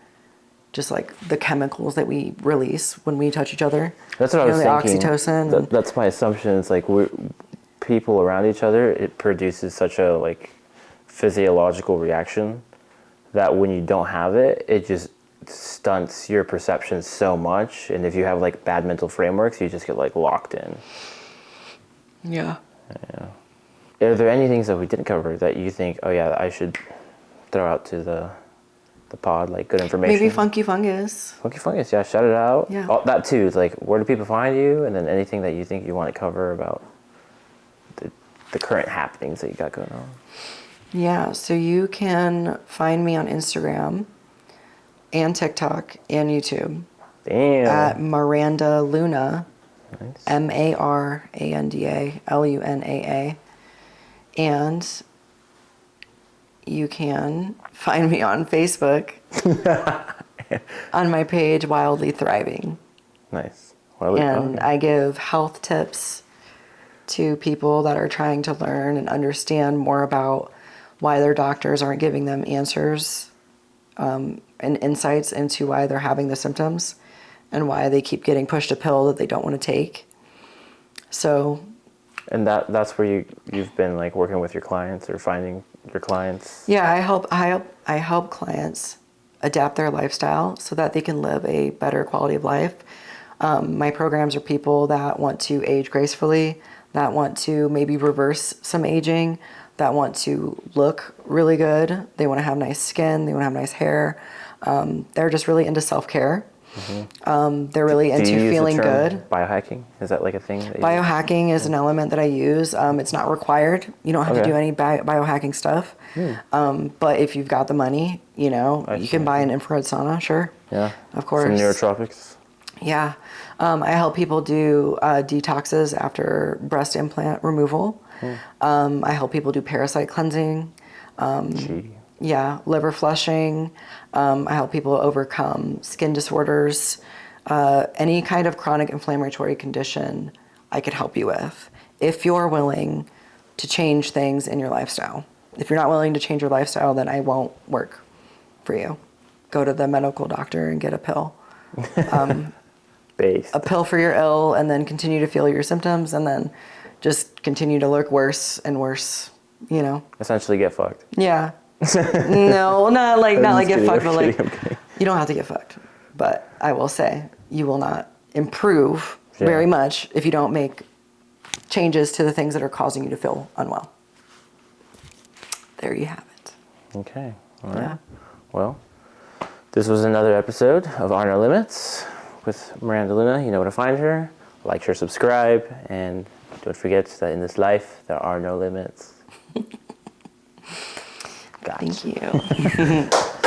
Just like the chemicals that we release when we touch each other. That's what I was thinking. The oxytocin. That's my assumption. It's like people around each other, it produces such a like physiological reaction that when you don't have it, it just stunts your perception so much. And if you have like bad mental frameworks, you just get like locked in. Yeah. Are there any things that we didn't cover that you think, oh yeah, I should throw out to the pod, like good information? Maybe Funky Fungus. Funky Fungus, yeah, shout it out. Yeah. Oh, that too, it's like, where do people find you? And then anything that you think you want to cover about the current happenings that you got going on. Yeah, so you can find me on Instagram and TikTok and YouTube. Damn. At Maranda Luna. Nice. MarandaLunaa. And you can find me on Facebook on my page, Wildly Thriving. Nice. Well, And I give health tips to people that are trying to learn and understand more about why their doctors aren't giving them answers and insights into why they're having the symptoms and why they keep getting pushed a pill that they don't want to take. So. And that's where you've been like working with your clients or finding your clients. Yeah, I help clients adapt their lifestyle so that they can live a better quality of life. My programs are people that want to age gracefully, that want to maybe reverse some aging, that want to look really good. They want to have nice skin. They want to have nice hair. They're just really into self-care. Mm-hmm. They're really into feeling good. Biohacking? Is that like a thing? Biohacking is an element that I use. It's not required. You don't have to do any biohacking stuff. But if you've got the money, you can buy an infrared sauna, sure. Yeah. Of course. Some neurotropics. Yeah. I help people do detoxes after breast implant removal. I help people do parasite cleansing. Yeah, liver flushing. I help people overcome skin disorders. Any kind of chronic inflammatory condition I could help you with if you're willing to change things in your lifestyle. If you're not willing to change your lifestyle, then I won't work for you. Go to the medical doctor and get a pill. A pill for your ill, and then continue to feel your symptoms, and then just continue to look worse and worse, Essentially get fucked. Yeah. No, not like get fucked, but like you don't have to get fucked. But I will say you will not improve very much if you don't make changes to the things that are causing you to feel unwell. There you have it. Okay. All right. Yeah. Well, this was another episode of On Our Limits with Maranda Luna. You know where to find her. Like, share, subscribe, and don't forget that in this life there are no limits. Gotcha. Thank you.